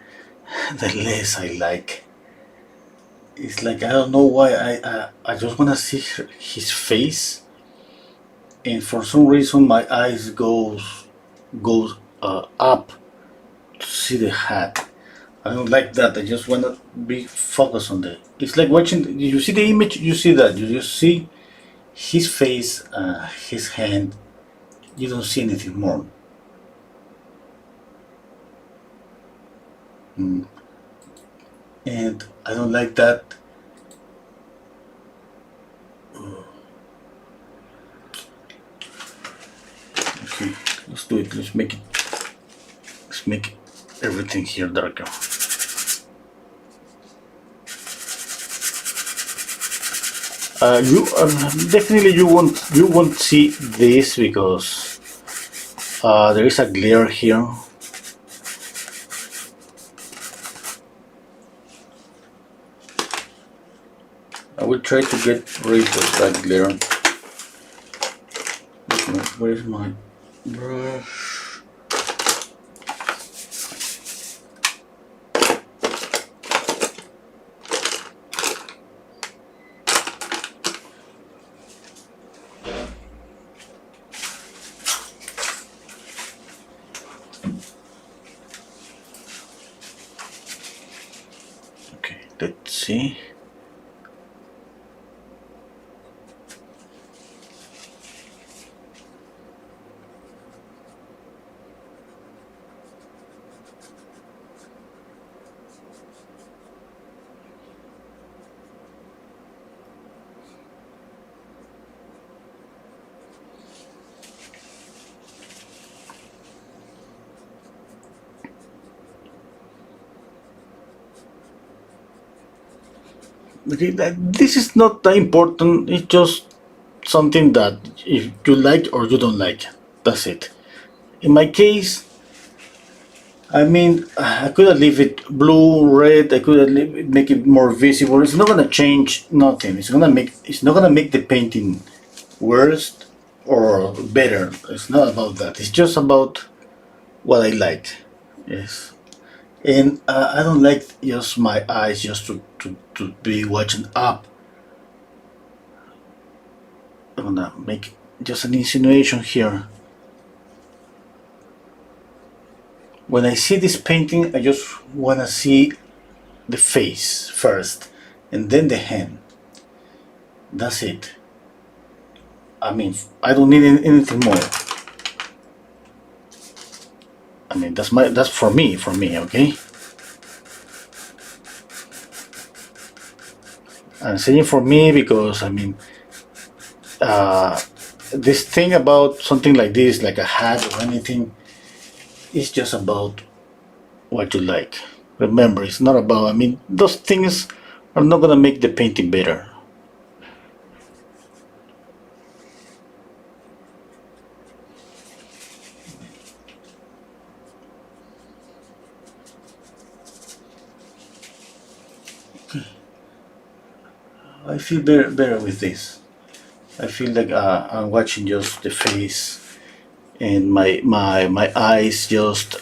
the less I like. It's like I don't know why I just wanna see his face, and for some reason my eyes goes up to see the hat. I don't like that. I just wanna be focused on the. It's like watching. You see the image. You see that. You just see his face, his hand. You don't see anything more. Mm. And I don't like that. Okay, let's do it. Let's make it. Let's make everything here darker. You definitely you won't see this because there is a glare here. I will try to get rid of that glare. Where's my brush? Okay, let's see. Okay, this is not that important. It's just something that if you like or you don't like, that's it. In my case, I mean, I could have leave it blue, red. I could have make it more visible. It's not gonna change nothing. It's not gonna make the painting worse or better. It's not about that. It's just about what I like. Yes. And I don't like just my eyes just to be watching up. I'm gonna make just an insinuation here. When I see this painting, I just wanna see the face first and then the hand. That's it. I mean, I don't need anything more. I mean, that's for me, okay? I'm saying for me because I mean, this thing about something like this, like a hat or anything, is just about what you like. Remember, it's not about. I mean, those things are not gonna make the painting better. I feel better with this. I feel like I'm watching just the face, and my eyes just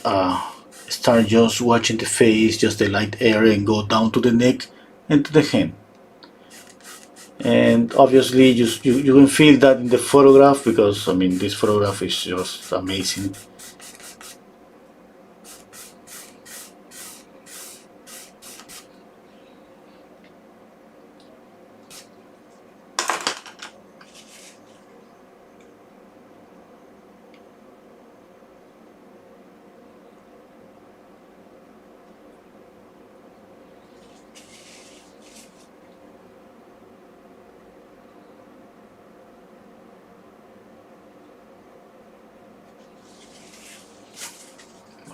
start just watching the face, just the light area, and go down to the neck and to the hand. And obviously, you can feel that in the photograph because I mean this photograph is just amazing.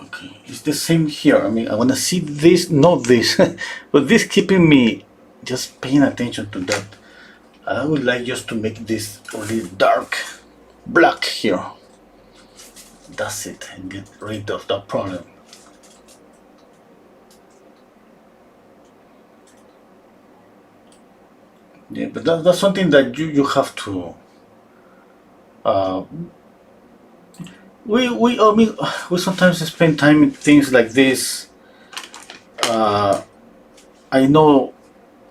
Okay, it's the same here. I mean, I want to see this, not this, but this keeping me just paying attention to that. I would like just to make this really dark black here. That's it, and get rid of that problem. Yeah, but that's something that you have to. Uh, I mean, we sometimes spend time in things like this. Uh, I know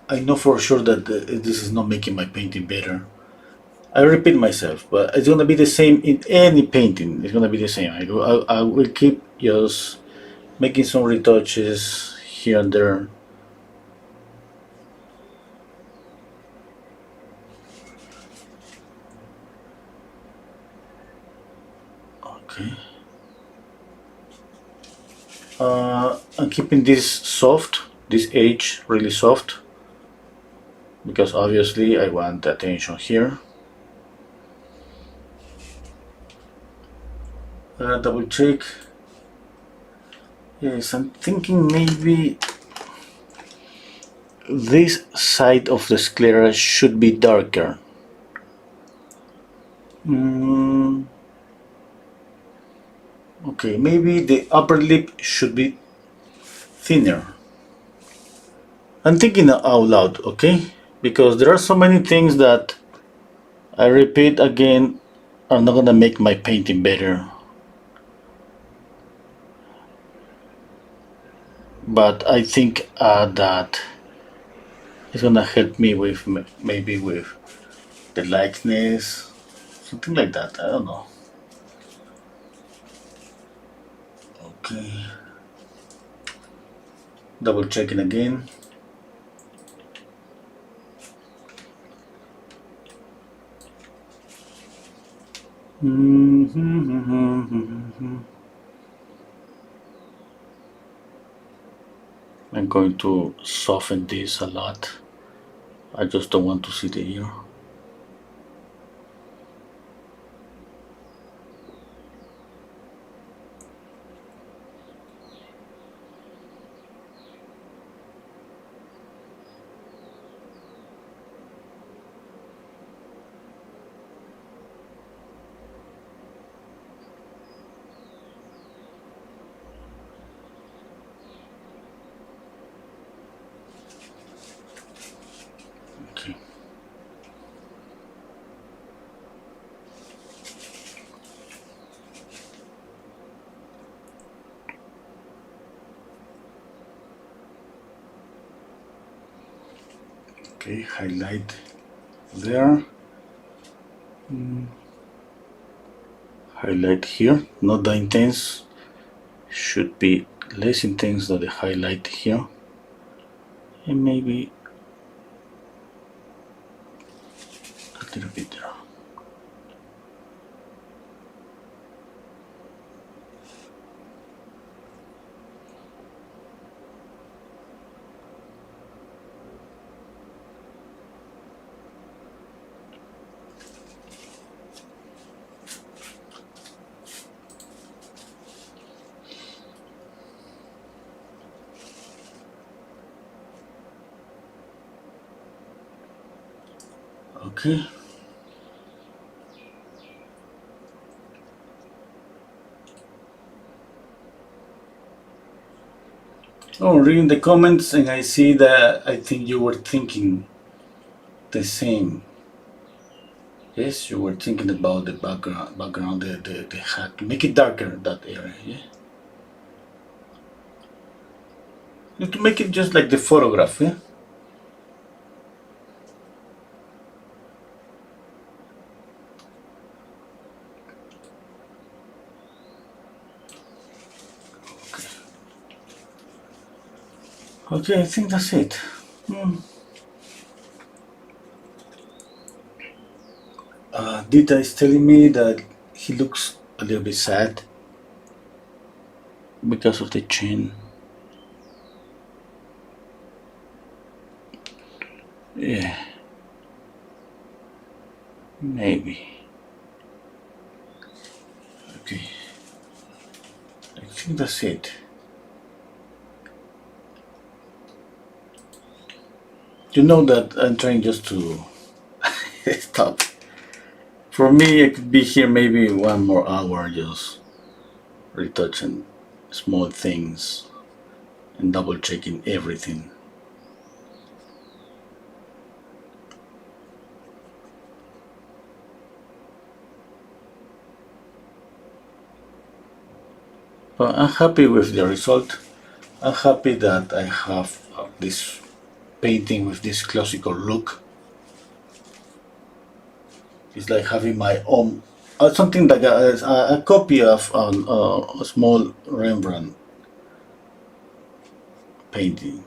I know for sure that this is not making my painting better. I repeat myself, but it's gonna be the same in any painting. It's gonna be the same. I will keep just making some retouches here and there. Okay. I'm keeping this soft, this edge really soft, because obviously I want the attention here. Double check. Yes, I'm thinking maybe this side of the sclera should be darker. Mm, okay, maybe the upper lip should be thinner. I'm thinking out loud, okay? Because there are so many things that I repeat again are not gonna make my painting better. But I think that it's gonna help me with maybe with the likeness, something like that. I don't know. Okay, double checking again. I'm going to soften this a lot. I just don't want to see the ear. Okay. Okay, highlight there. Highlight here, not that intense. Should be less intense than the highlight here. And maybe a little bit there. Okay. Oh, reading the comments and I see that I think you were thinking the same. Yes, you were thinking about the background, the hat, to make it darker, that area, yeah? To make it just like the photograph, yeah? Okay, I think that's it. Dita is telling me that he looks a little bit sad because of the chin. Yeah, maybe. Okay, I think that's it. You know that I'm trying just to stop. For me, I could be here maybe one more hour just retouching small things and double checking everything. I'm happy with the result. I'm happy that I have this painting with this classical look. It's like having my own, something like a copy of a small Rembrandt painting.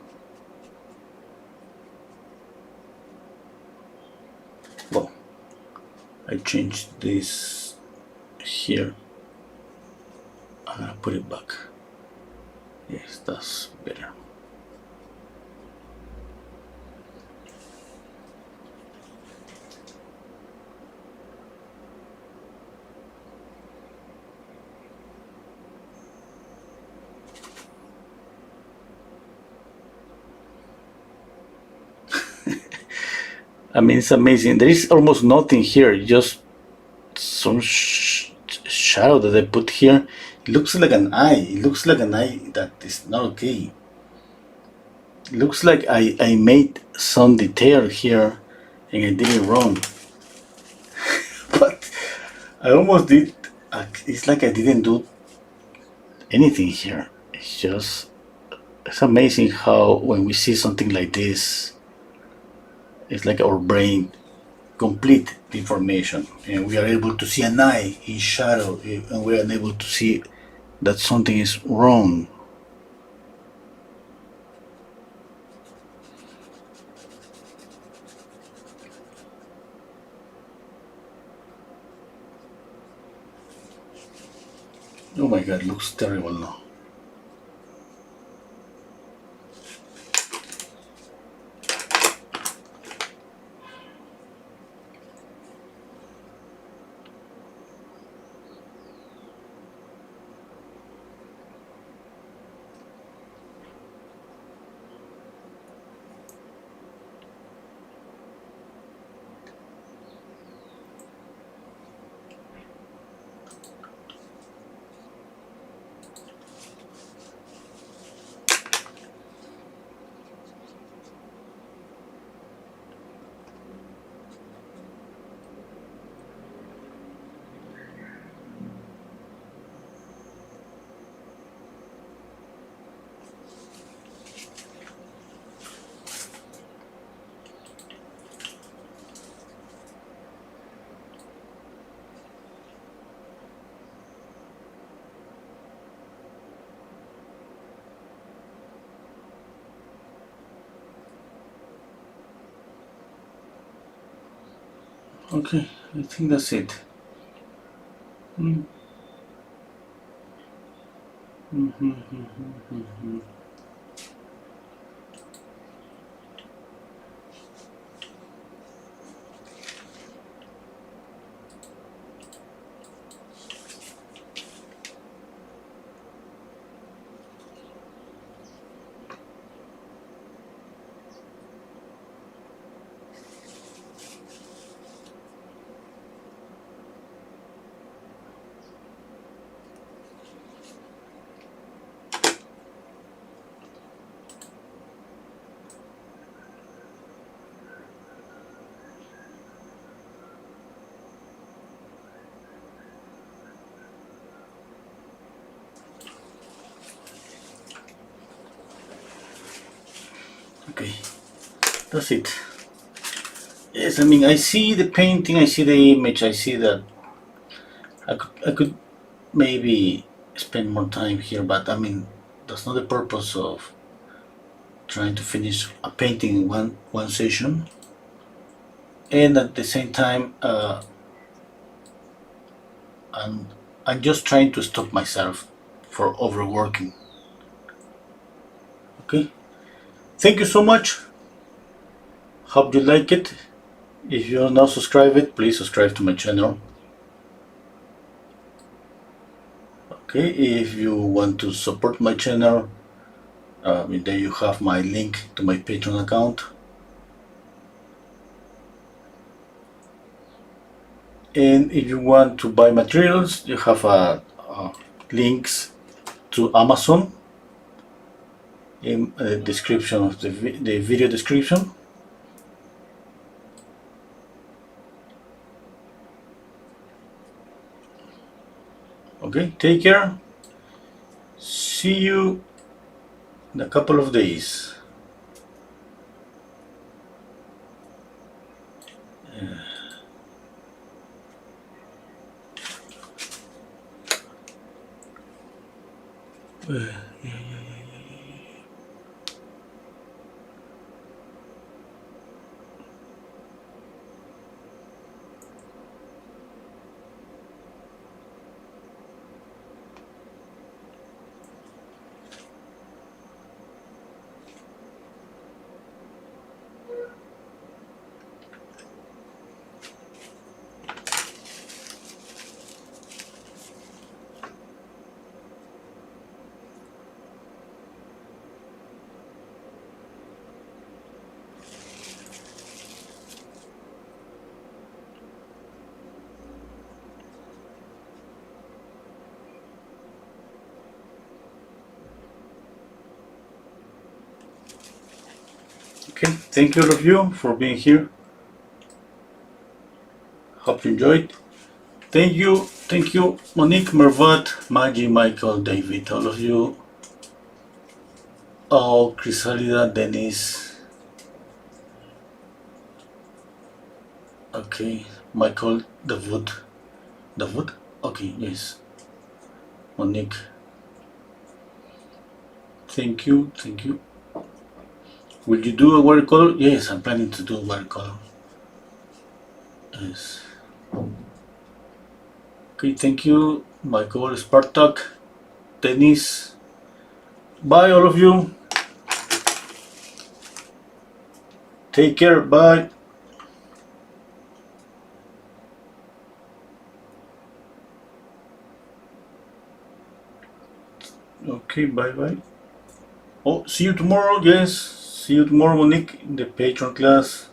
Well, I changed this here. I'm gonna put it back. Yes, that's better. I mean, it's amazing. There is almost nothing here, just some shadow that I put here. It looks like an eye. It looks like an eye that is not okay. It looks like I made some detail here and I did it wrong. But I almost did. It's like I didn't do anything here. It's amazing how when we see something like this, it's like our brain complete the information and we are able to see an eye in shadow and we are able to see that something is wrong. Oh my god, it looks terrible now. Okay, I think that's it. Mm. Okay, that's it. Yes, I mean, I see the painting, I see the image, I see that I could maybe spend more time here, but I mean, that's not the purpose of trying to finish a painting in one session. And at the same time, I'm, I'm just trying to stop myself for overworking. Okay, thank you so much. Hope you like it. If you are not subscribed, please subscribe to my channel. Okay, if you want to support my channel, there you have my link to my Patreon account. And if you want to buy materials, you have links to Amazon in the description of the video description. Okay, take care See you in a couple of days. Okay, thank you all of you for being here. Hope you enjoyed. Thank you, Monique, Mervat, Maggie, Michael, David, all of you. Oh, Crisalida, Dennis. Okay, Michael, Dawood. Okay, yes. Monique. Thank you. Will you do a watercolor? Yes, I'm planning to do a watercolor. Yes. Okay, thank you, Michael, Spartak, Dennis. Bye, all of you. Take care. Bye. Okay, bye. Oh, see you tomorrow. Yes, see you tomorrow, Monique, in the Patreon class.